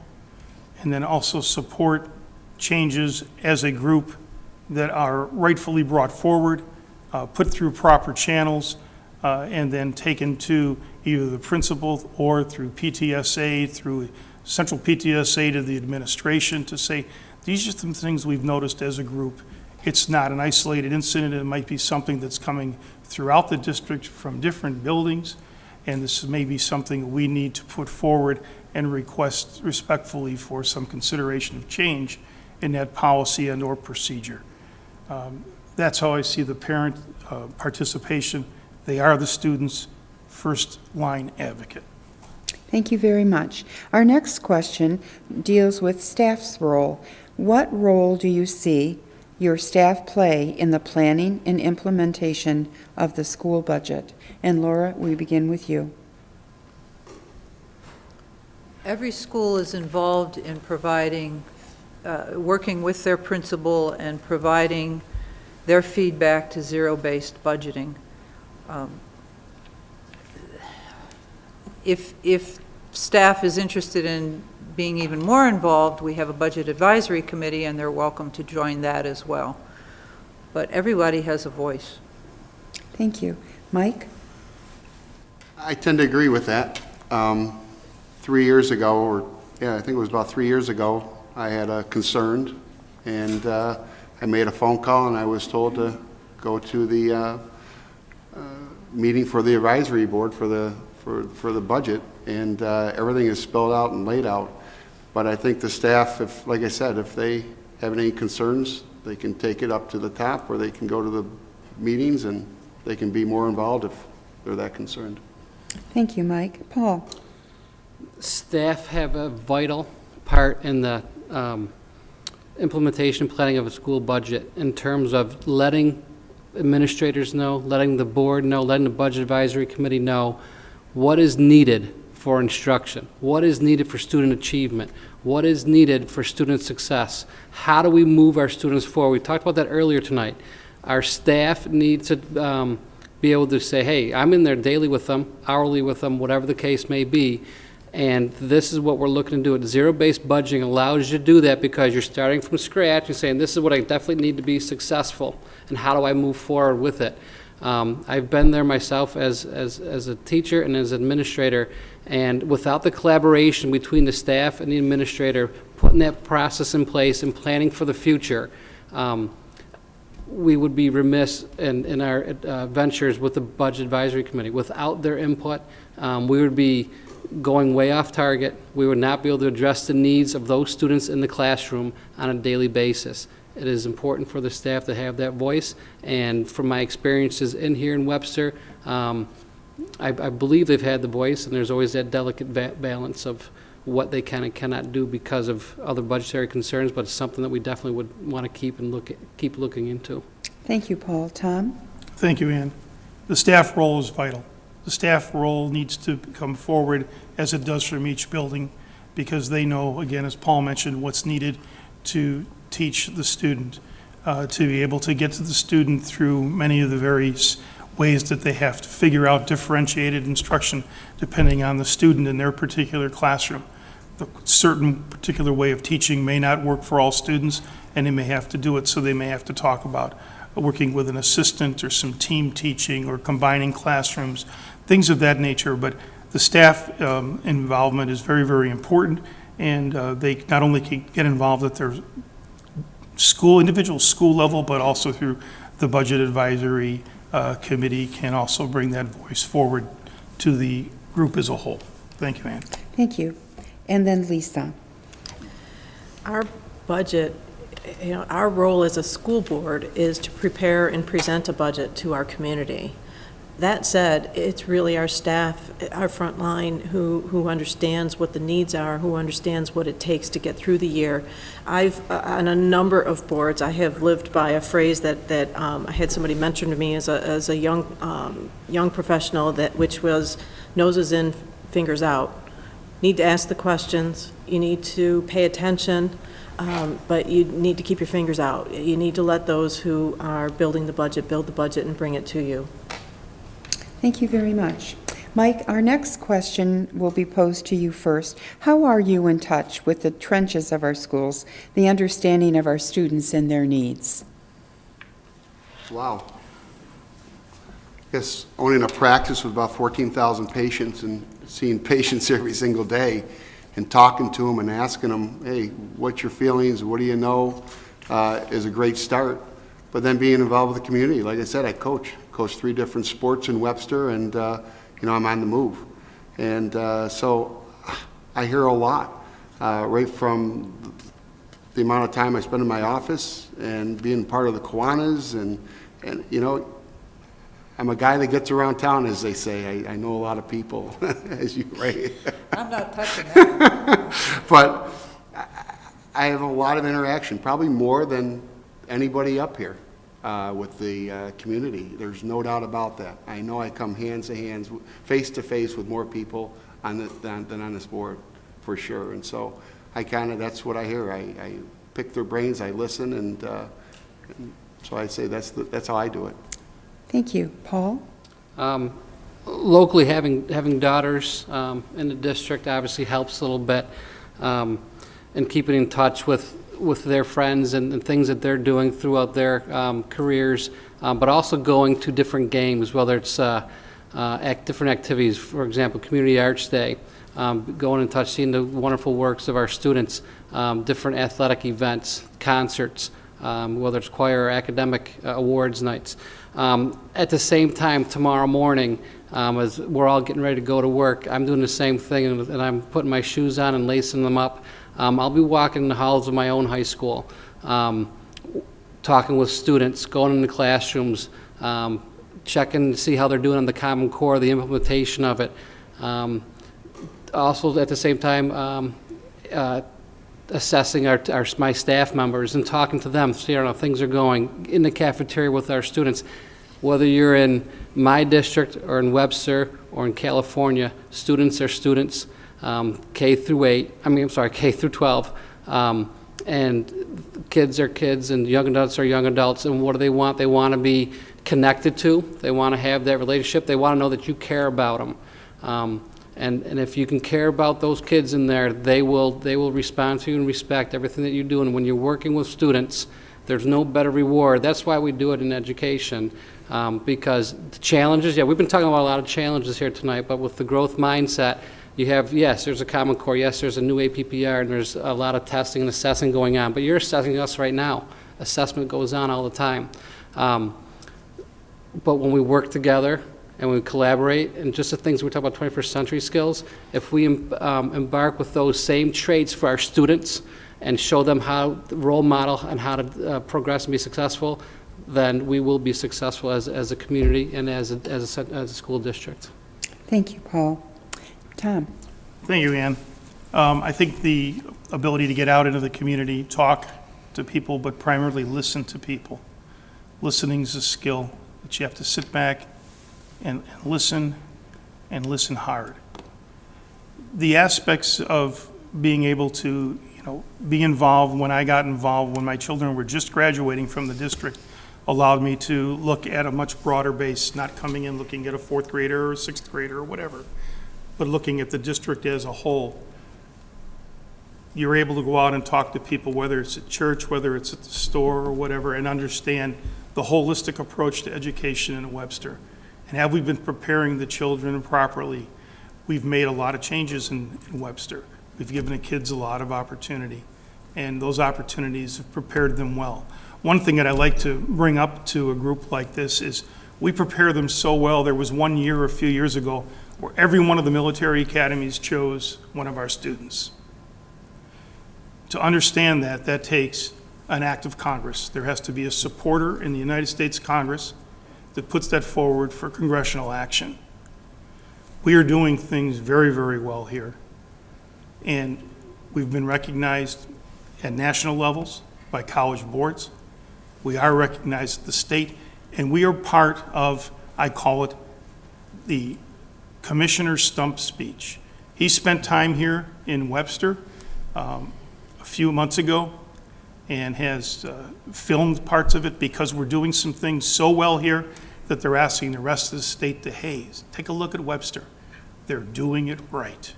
and then also support changes as a group that are rightfully brought forward, put through proper channels, and then taken to either the principal or through PTSA, through central PTSA to the administration to say, these are some things we've noticed as a group. It's not an isolated incident. It might be something that's coming throughout the district from different buildings, and this may be something we need to put forward and request respectfully for some consideration of change in that policy and or procedure. That's how I see the parent participation. They are the students' first line advocate. Thank you very much. Our next question deals with staff's role. What role do you see your staff play in the planning and implementation of the school budget? And Laura, we begin with you. Every school is involved in providing, working with their principal and providing their feedback to zero-based budgeting. If staff is interested in being even more involved, we have a budget advisory committee, and they're welcome to join that as well. But everybody has a voice. Thank you. Mike? I tend to agree with that. 3 years ago, or yeah, I think it was about 3 years ago, I had a concern, and I made a phone call, and I was told to go to the meeting for the advisory board for the budget, and everything is spelled out and laid out. But I think the staff, if, like I said, if they have any concerns, they can take it up to the top, or they can go to the meetings and they can be more involved if they're that concerned. Thank you, Mike. Paul? Staff have a vital part in the implementation planning of a school budget in terms of letting administrators know, letting the board know, letting the budget advisory committee know what is needed for instruction? What is needed for student achievement? What is needed for student success? How do we move our students forward? We talked about that earlier tonight. Our staff needs to be able to say, hey, I'm in there daily with them, hourly with them, whatever the case may be, and this is what we're looking to do. Zero-based budgeting allows you to do that because you're starting from scratch and saying, this is what I definitely need to be successful, and how do I move forward with it? I've been there myself as a teacher and as administrator, and without the collaboration between the staff and the administrator, putting that process in place and planning for the future, we would be remiss in our ventures with the Budget Advisory Committee. Without their input, we would be going way off target. We would not be able to address the needs of those students in the classroom on a daily basis. It is important for the staff to have that voice, and from my experiences in here in Webster, I believe they've had the voice, and there's always that delicate balance of what they can and cannot do because of other budgetary concerns, but it's something that we definitely would want to keep looking into. Thank you, Paul. Tom? Thank you, Ann. The staff role is vital. The staff role needs to come forward as it does from each building, because they know, again, as Paul mentioned, what's needed to teach the student, to be able to get to the student through many of the various ways that they have to figure out differentiated instruction depending on the student in their particular classroom. The certain particular way of teaching may not work for all students, and they may have to do it, so they may have to talk about working with an assistant or some team teaching or combining classrooms, things of that nature. But the staff involvement is very, very important, and they not only can get involved at their individual school level, but also through the Budget Advisory Committee can also bring that voice forward to the group as a whole. Thank you, Ann. Thank you. And then Lisa. Our budget, our role as a school board is to prepare and present a budget to our community. That said, it's really our staff, our front line, who understands what the needs are, who understands what it takes to get through the year. On a number of boards, I have lived by a phrase that I had somebody mention to me as a young professional, which was noses in, fingers out. Need to ask the questions, you need to pay attention, but you need to keep your fingers out. You need to let those who are building the budget build the budget and bring it to you. Thank you very much. Mike, our next question will be posed to you first. How are you in touch with the trenches of our schools, the understanding of our students and their needs? Wow. Yes, owning a practice with about 14,000 patients and seeing patients every single day and talking to them and asking them, hey, what's your feelings, what do you know, is a great start. But then being involved with the community, like I said, I coach 3 different sports in Webster, and I'm on the move. And so I hear a lot, right from the amount of time I spend in my office and being part of the Kiwanis, and I'm a guy that gets around town, as they say. I know a lot of people, as you, right? I'm not touching that. But I have a lot of interaction, probably more than anybody up here with the community. There's no doubt about that. I know I come hands to hands, face to face with more people than on this board, for sure. And so that's what I hear. I pick their brains, I listen, and so I say that's how I do it. Thank you. Paul? Locally, having daughters in the district obviously helps a little bit, and keeping in touch with their friends and things that they're doing throughout their careers, but also going to different games, whether it's different activities, for example, Community Arts Day, going in touch, seeing the wonderful works of our students, different athletic events, concerts, whether it's choir or academic awards nights. At the same time, tomorrow morning, as we're all getting ready to go to work, I'm doing the same thing, and I'm putting my shoes on and lacing them up. I'll be walking the halls of my own high school, talking with students, going into classrooms, checking to see how they're doing on the Common Core, the implementation of it. Also, at the same time, assessing my staff members and talking to them, seeing how things are going in the cafeteria with our students. Whether you're in my district or in Webster or in California, students are students, K through 8, K through 12. And kids are kids and young adults are young adults. And what do they want? They want to be connected to. They want to have that relationship. They want to know that you care about them. And if you can care about those kids in there, they will respond to you and respect everything that you do. And when you're working with students, there's no better reward. That's why we do it in education, because the challenges, we've been talking about a lot of challenges here tonight, but with the growth mindset, you have, yes, there's a Common Core, yes, there's a new APPR, and there's a lot of testing and assessing going on, but you're assessing us right now. Assessment goes on all the time. But when we work together and we collaborate, and just the things we talk about 21st century skills, if we embark with those same traits for our students and show them how to role model and how to progress and be successful, then we will be successful as a community and as a school district. Thank you, Paul. Tom? Thank you, Ann. I think the ability to get out into the community, talk to people, but primarily listen to people. Listening is a skill that you have to sit back and listen hard. The aspects of being able to, be involved, when I got involved, when my children were just graduating from the district, allowed me to look at a much broader base, not coming in looking at a fourth grader or a sixth grader or whatever, but looking at the district as a whole. You're able to go out and talk to people, whether it's at church, whether it's at the store or whatever, and understand the holistic approach to education in Webster. And have we been preparing the children properly? We've made a lot of changes in Webster. We've given the kids a lot of opportunity, and those opportunities have prepared them well. One thing that I like to bring up to a group like this is we prepare them so well. There was one year a few years ago where every one of the military academies chose one of our students. To understand that takes an act of Congress. There has to be a supporter in the United States Congress that puts that forward for congressional action. We are doing things very, very well here. And we've been recognized at national levels by college boards. We are recognized at the state, and we are part of, I call it, the Commissioner Stump speech. He spent time here in Webster a few months ago and has filmed parts of it because we're doing some things so well here that they're asking the rest of the state to, hey, take a look at Webster. They're doing it right.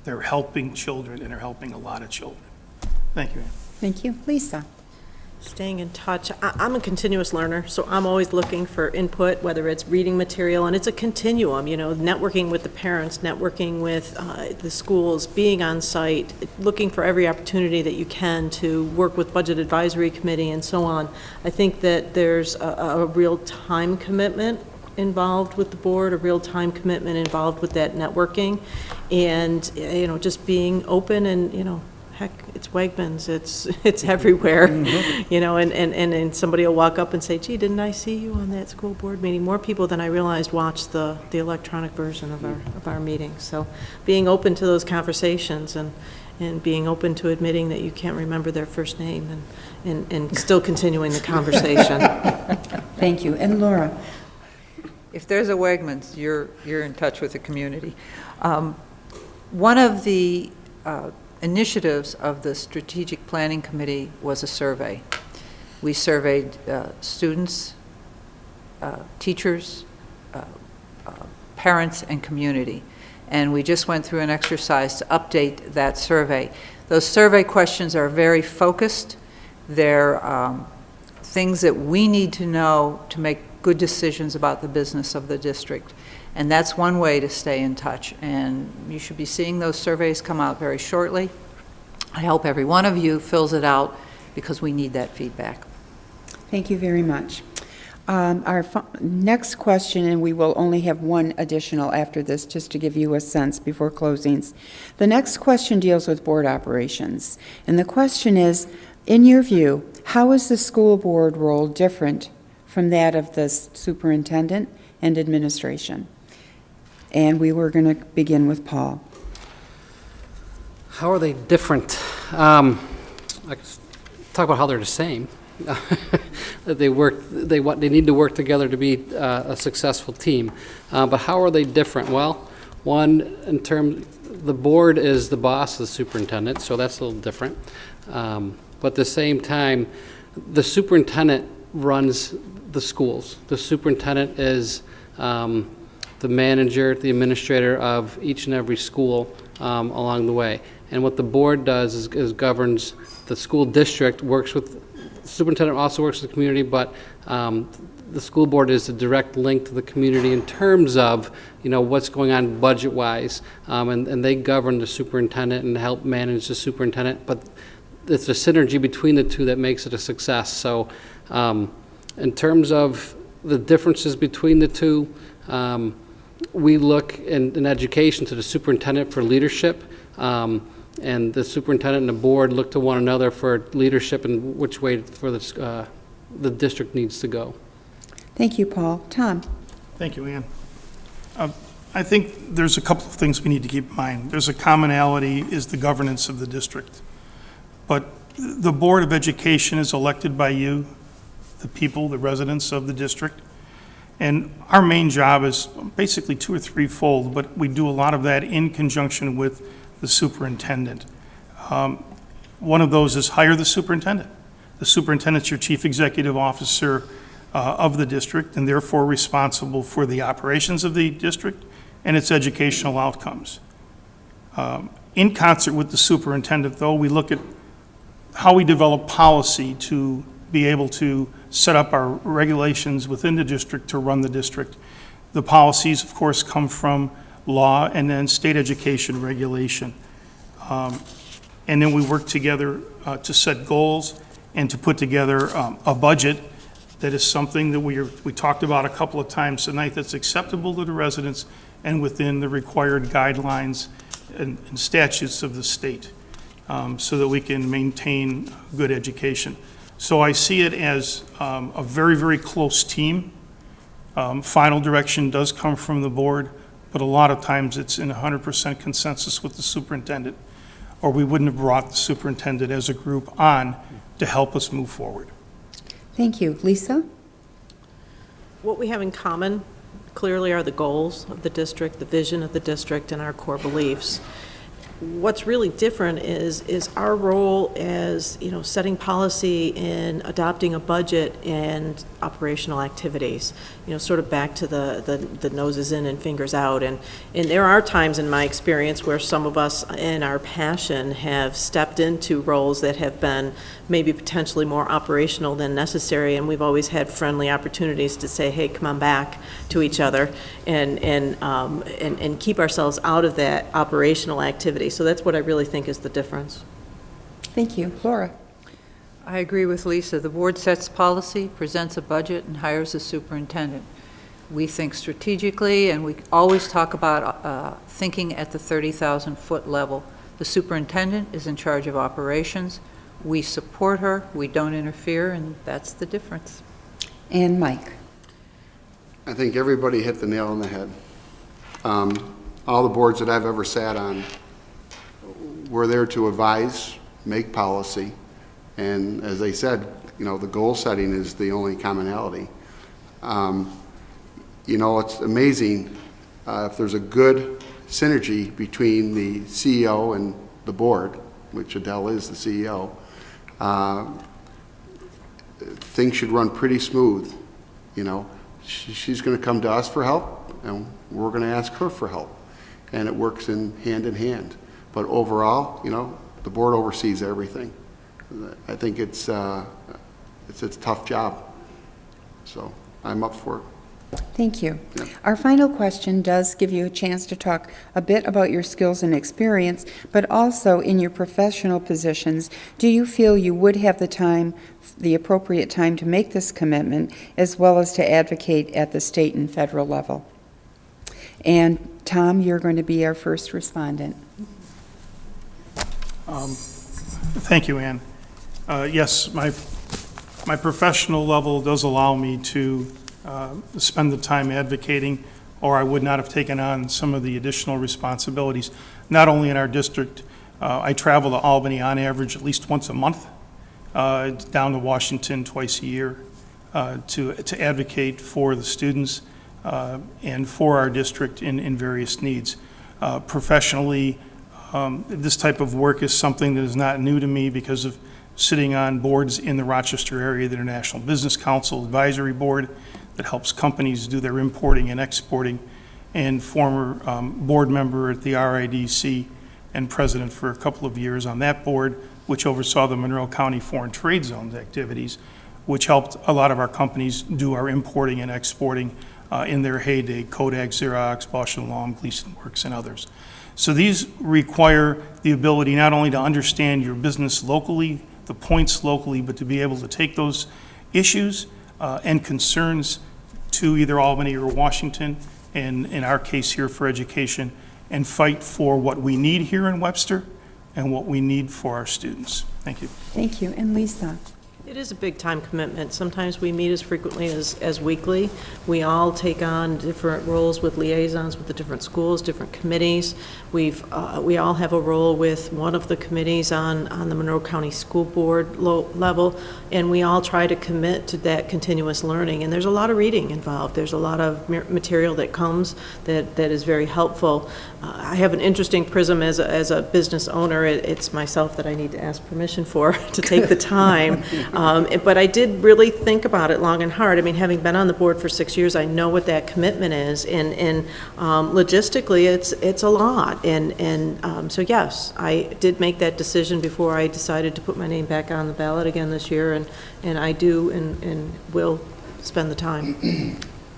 They're helping children, and they're helping a lot of children. Thank you, Ann. Thank you. Lisa? Staying in touch. I'm a continuous learner, so I'm always looking for input, whether it's reading material, and it's a continuum, networking with the parents, networking with the schools, being on site, looking for every opportunity that you can to work with Budget Advisory Committee and so on. I think that there's a real time commitment involved with the board, a real time commitment involved with that networking, and, just being open and, heck, it's Wegmans, it's everywhere, and somebody will walk up and say, gee, didn't I see you on that school board meeting? More people than I realized watch the electronic version of our meetings. So being open to those conversations and being open to admitting that you can't remember their first name and still continuing the conversation. Thank you. And Laura? If there's a Wegmans, you're in touch with the community. One of the initiatives of the Strategic Planning Committee was a survey. We surveyed students, teachers, parents, and community. And we just went through an exercise to update that survey. Those survey questions are very focused. They're things that we need to know to make good decisions about the business of the district. And that's one way to stay in touch. And you should be seeing those surveys come out very shortly. I hope every one of you fills it out because we need that feedback. Thank you very much. Our next question, and we will only have one additional after this, just to give you a sense before closings. The next question deals with board operations. And the question is, in your view, how is the school board role different from that of the superintendent and administration? And we were going to begin with Paul. How are they different? I could talk about how they're the same. that they need to work together to be a successful team. But how are they different? Well, one, in terms, the board is the boss of the superintendent, so that's a little different. But at the same time, the superintendent runs the schools. The superintendent is the manager, the administrator of each and every school along the way. And what the board does is governs the school district, works with, the superintendent also works with the community, but the school board is a direct link to the community in terms of, what's going on budget-wise, and they govern the superintendent and help manage the superintendent, but it's a synergy between the two that makes it a success. So in terms of the differences between the two, we look in education to the superintendent for leadership, and the superintendent and the board look to one another for leadership and which way for the district needs to go. Thank you, Paul. Tom? Thank you, Ann. I think there's a couple of things we need to keep in mind. There's a commonality is the governance of the district. But the Board of Education is elected by you, the people, the residents of the district. And our main job is basically two or threefold, but we do a lot of that in conjunction with the superintendent. One of those is hire the superintendent. The superintendent's your chief executive officer of the district and therefore responsible for the operations of the district and its educational outcomes. In concert with the superintendent, though, we look at how we develop policy to be able to set up our regulations within the district to run the district. The policies, of course, come from law and then state education regulation. And then we work together to set goals and to put together a budget that is something that we talked about a couple of times tonight that's acceptable to the residents and within the required guidelines and statutes of the state, so that we can maintain good education. So I see it as a very, very close team. Final direction does come from the board, but a lot of times it's in 100% consensus with the superintendent, or we wouldn't have brought the superintendent as a group on to help us move forward. Thank you. Lisa? What we have in common clearly are the goals of the district, the vision of the district, and our core beliefs. What's really different is our role as, setting policy and adopting a budget and operational activities, sort of back to the noses in and fingers out. And there are times in my experience where some of us in our passion have stepped into roles that have been maybe potentially more operational than necessary, and we've always had friendly opportunities to say, hey, come on back to each other and keep ourselves out of that operational activity. So that's what I really think is the difference. Thank you. Laura? I agree with Lisa. The board sets policy, presents a budget, and hires a superintendent. We think strategically, and we always talk about thinking at the 30,000-foot level. The superintendent is in charge of operations. We support her, we don't interfere, and that's the difference. And Mike? I think everybody hit the nail on the head. All the boards that I've ever sat on were there to advise, make policy, and as they said, the goal setting is the only commonality. It's amazing if there's a good synergy between the CEO and the board, which Adele is the CEO, things should run pretty smooth. She's going to come to us for help, and we're going to ask her for help, and it works in hand. But overall, the board oversees everything. I think it's a tough job, so I'm up for it. Thank you. Yeah. Our final question does give you a chance to talk a bit about your skills and experience, but also in your professional positions, do you feel you would have the appropriate time to make this commitment, as well as to advocate at the state and federal level? And Tom, you're going to be our first respondent. Thank you, Ann. Yes, my professional level does allow me to spend the time advocating, or I would not have taken on some of the additional responsibilities. Not only in our district, I travel to Albany on average at least once a month, down to Washington twice a year to advocate for the students and for our district in various needs. Professionally, this type of work is something that is not new to me because of sitting on boards in the Rochester area, the International Business Council Advisory Board that helps companies do their importing and exporting, and former board member at the RIDC and president for a couple of years on that board, which oversaw the Monroe County Foreign Trade Zone's activities, which helped a lot of our companies do our importing and exporting in their heyday, Kodak, Xerox, Bausch & Lomb, Gleason Works, and others. So these require the ability not only to understand your business locally, the points locally, but to be able to take those issues and concerns to either Albany or Washington, and in our case here for education, and fight for what we need here in Webster and what we need for our students. Thank you. Thank you. And Lisa? It is a big time commitment. Sometimes we meet as frequently as weekly. We all take on different roles with liaisons with the different schools, different committees. We all have a role with one of the committees on the Monroe County School Board level, and we all try to commit to that continuous learning. And there's a lot of reading involved. There's a lot of material that comes that is very helpful. I have an interesting prism as a business owner. It's myself that I need to ask permission for to take the time. But I did really think about it long and hard. I mean, having been on the board for 6 years, I know what that commitment is, and logistically, it's a lot. And so yes, I did make that decision before I decided to put my name back on the ballot again this year, and I do and will spend the time.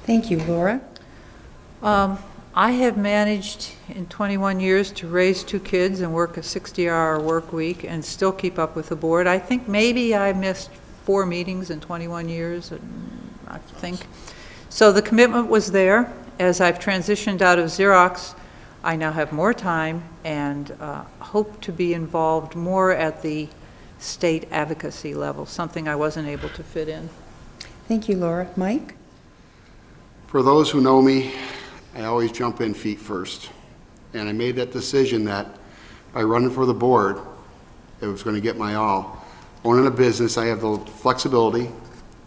Thank you. Laura? I have managed in 21 years to raise 2 kids and work a 60-hour work week and still keep up with the board. I think maybe I missed 4 meetings in 21 years, I think. So the commitment was there. As I've transitioned out of Xerox, I now have more time and hope to be involved more at the state advocacy level, something I wasn't able to fit in. Thank you, Laura. Mike? For those who know me, I always jump in feet first. And I made that decision that by running for the board, it was going to get my all. Owning a business, I have the flexibility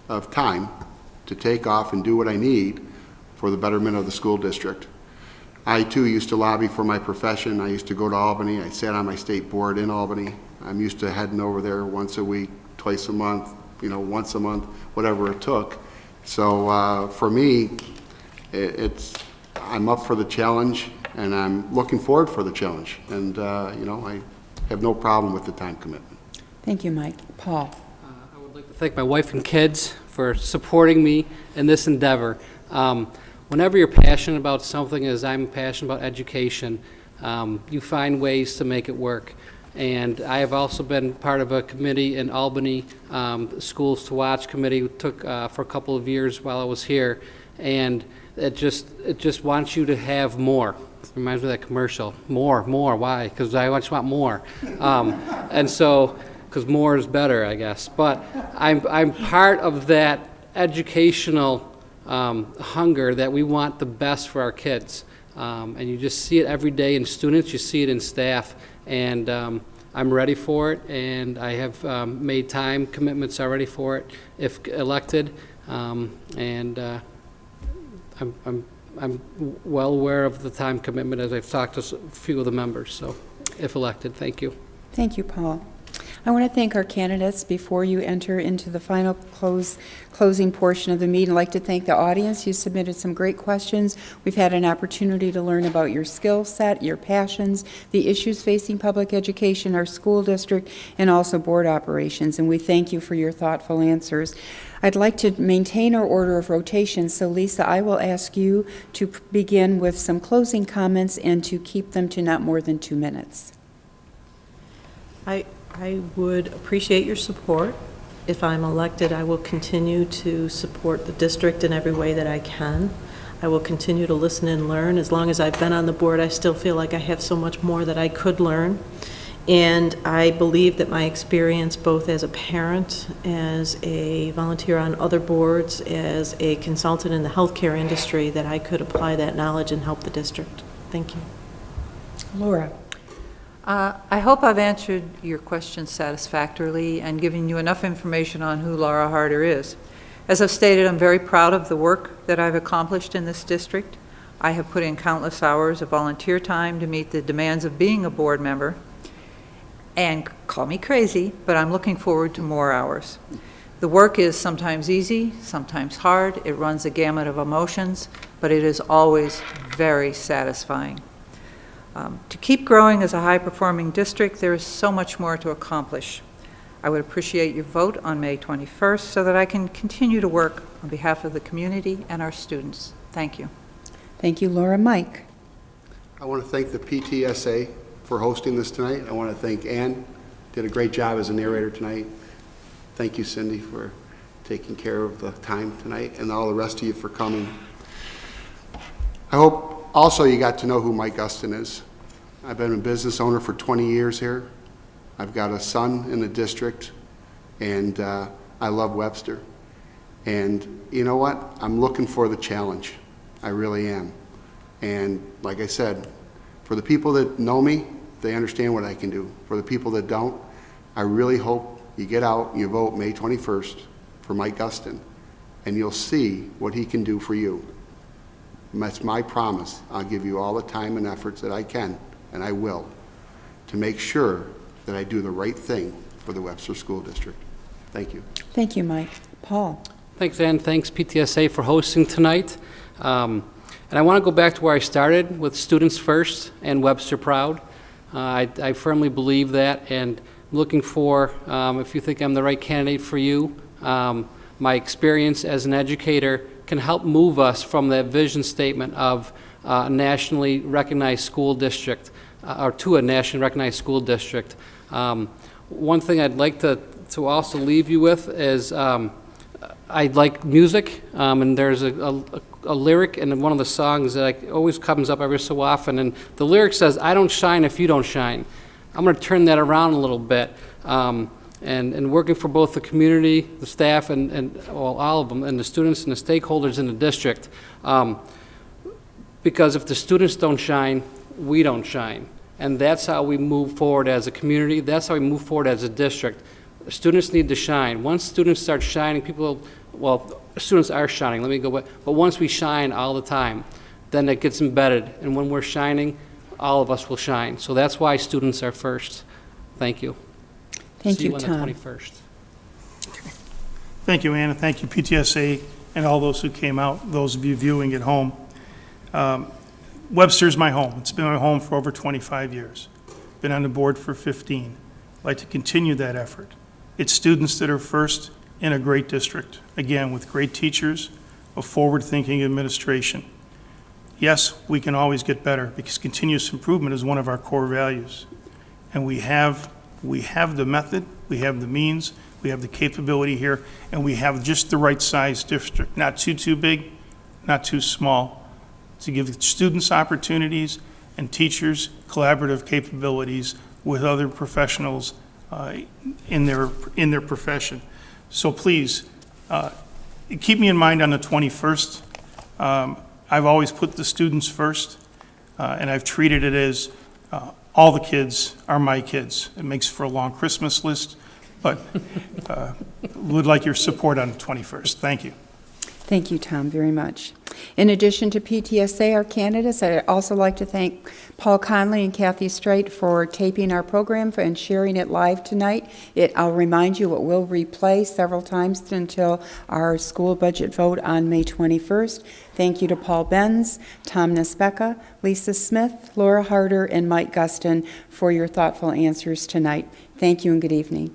of time to take off and do what I need for the betterment of the school district. I too used to lobby for my profession. I used to go to Albany. I sat on my state board in Albany. I'm used to heading over there once a week, twice a month, once a month, whatever it took. So for me, I'm up for the challenge, and I'm looking forward for the challenge. And, I have no problem with the time commitment. Thank you, Mike. Paul? I would like to thank my wife and kids for supporting me in this endeavor. Whenever you're passionate about something, as I'm passionate about education, you find ways to make it work. And I have also been part of a committee in Albany, Schools to Watch committee, took for a couple of years while I was here. And it just wants you to have more. Reminds me of that commercial. More, why? Because I just want more. And so, because more is better, I guess. But I'm part of that educational hunger that we want the best for our kids. And you just see it every day in students, you see it in staff. And I'm ready for it, and I have made time commitments already for it if elected. I'm well aware of the time commitment as I've talked to a few of the members, so if elected, thank you. Thank you, Paul. I want to thank our candidates. Before you enter into the final closing portion of the meeting, I'd like to thank the audience. You submitted some great questions. We've had an opportunity to learn about your skill set, your passions, the issues facing public education, our school district, and also board operations, and we thank you for your thoughtful answers. I'd like to maintain our order of rotation, so Lisa, I will ask you to begin with some closing comments and to keep them to not more than 2 minutes. I would appreciate your support. If I'm elected, I will continue to support the district in every way that I can. I will continue to listen and learn. As long as I've been on the board, I still feel like I have so much more that I could learn. And I believe that my experience, both as a parent, as a volunteer on other boards, as a consultant in the healthcare industry, that I could apply that knowledge and help the district. Thank you. Laura? I hope I've answered your questions satisfactorily and given you enough information on who Laura Harder is. As I've stated, I'm very proud of the work that I've accomplished in this district. I have put in countless hours of volunteer time to meet the demands of being a board member. And call me crazy, but I'm looking forward to more hours. The work is sometimes easy, sometimes hard. It runs a gamut of emotions, but it is always very satisfying. To keep growing as a high-performing district, there is so much more to accomplish. I would appreciate your vote on May 21st so that I can continue to work on behalf of the community and our students. Thank you. Thank you, Laura. Mike? I want to thank the PTSA for hosting this tonight. I want to thank Ann, did a great job as a narrator tonight. Thank you, Cindy, for taking care of the time tonight, and all the rest of you for coming. I hope also you got to know who Mike Gustin is. I've been a business owner for 20 years here. I've got a son in the district, and I love Webster. And you know what? I'm looking for the challenge. I really am. And like I said, for the people that know me, they understand what I can do. For the people that don't, I really hope you get out and you vote May 21st for Mike Gustin, and you'll see what he can do for you. And that's my promise. I'll give you all the time and efforts that I can, and I will, to make sure that I do the right thing for the Webster School District. Thank you. Thank you, Mike. Paul? Thanks, Ann. Thanks, PTSA, for hosting tonight. And I want to go back to where I started, with students first and Webster proud. I firmly believe that, and looking for, if you think I'm the right candidate for you, my experience as an educator can help move us from that vision statement of a nationally recognized school district, or to a nationally recognized school district. One thing I'd like to also leave you with is I like music, and there's a lyric in one of the songs that always comes up every so often, and the lyric says, "I don't shine if you don't shine." I'm going to turn that around a little bit, and working for both the community, the staff, and well, all of them, and the students and the stakeholders in the district, because if the students don't shine, we don't shine. And that's how we move forward as a community. That's how we move forward as a district. Students need to shine. Once students start shining, students are shining, let me go back. But once we shine all the time, then it gets embedded. And when we're shining, all of us will shine. So that's why students are first. Thank you. Thank See you, you on Tom. the 21st. Thank you, Ann, and thank you, PTSA, and all those who came out, those of you viewing at home. Webster's my home. It's been my home for over 25 years. Been on the board for 15. I'd like to continue that effort. It's students that are first in a great district, again, with great teachers, a forward-thinking administration. Yes, we can always get better, because continuous improvement is one of our core values. And we have the method, we have the means, we have the capability here, and we have just the right size district, not too big, not too small, to give students opportunities and teachers collaborative capabilities with other professionals in their profession. So please, keep me in mind on the 21st. I've always put the students first, and I've treated it as all the kids are my kids. It makes for a long Christmas list, but would like your support on the 21st. Thank you. Thank you, Tom, very much. In addition to PTSA, our candidates, I'd also like to thank Paul Conley and Kathy Straight for taping our program and sharing it live tonight. I'll remind you, it will replay several times until our school budget vote on May 21st. Thank you to Paul Benz, Tom Nespeka, Lisa Smith, Laura Harder, and Mike Gustin for your thoughtful answers tonight. Thank you and good evening.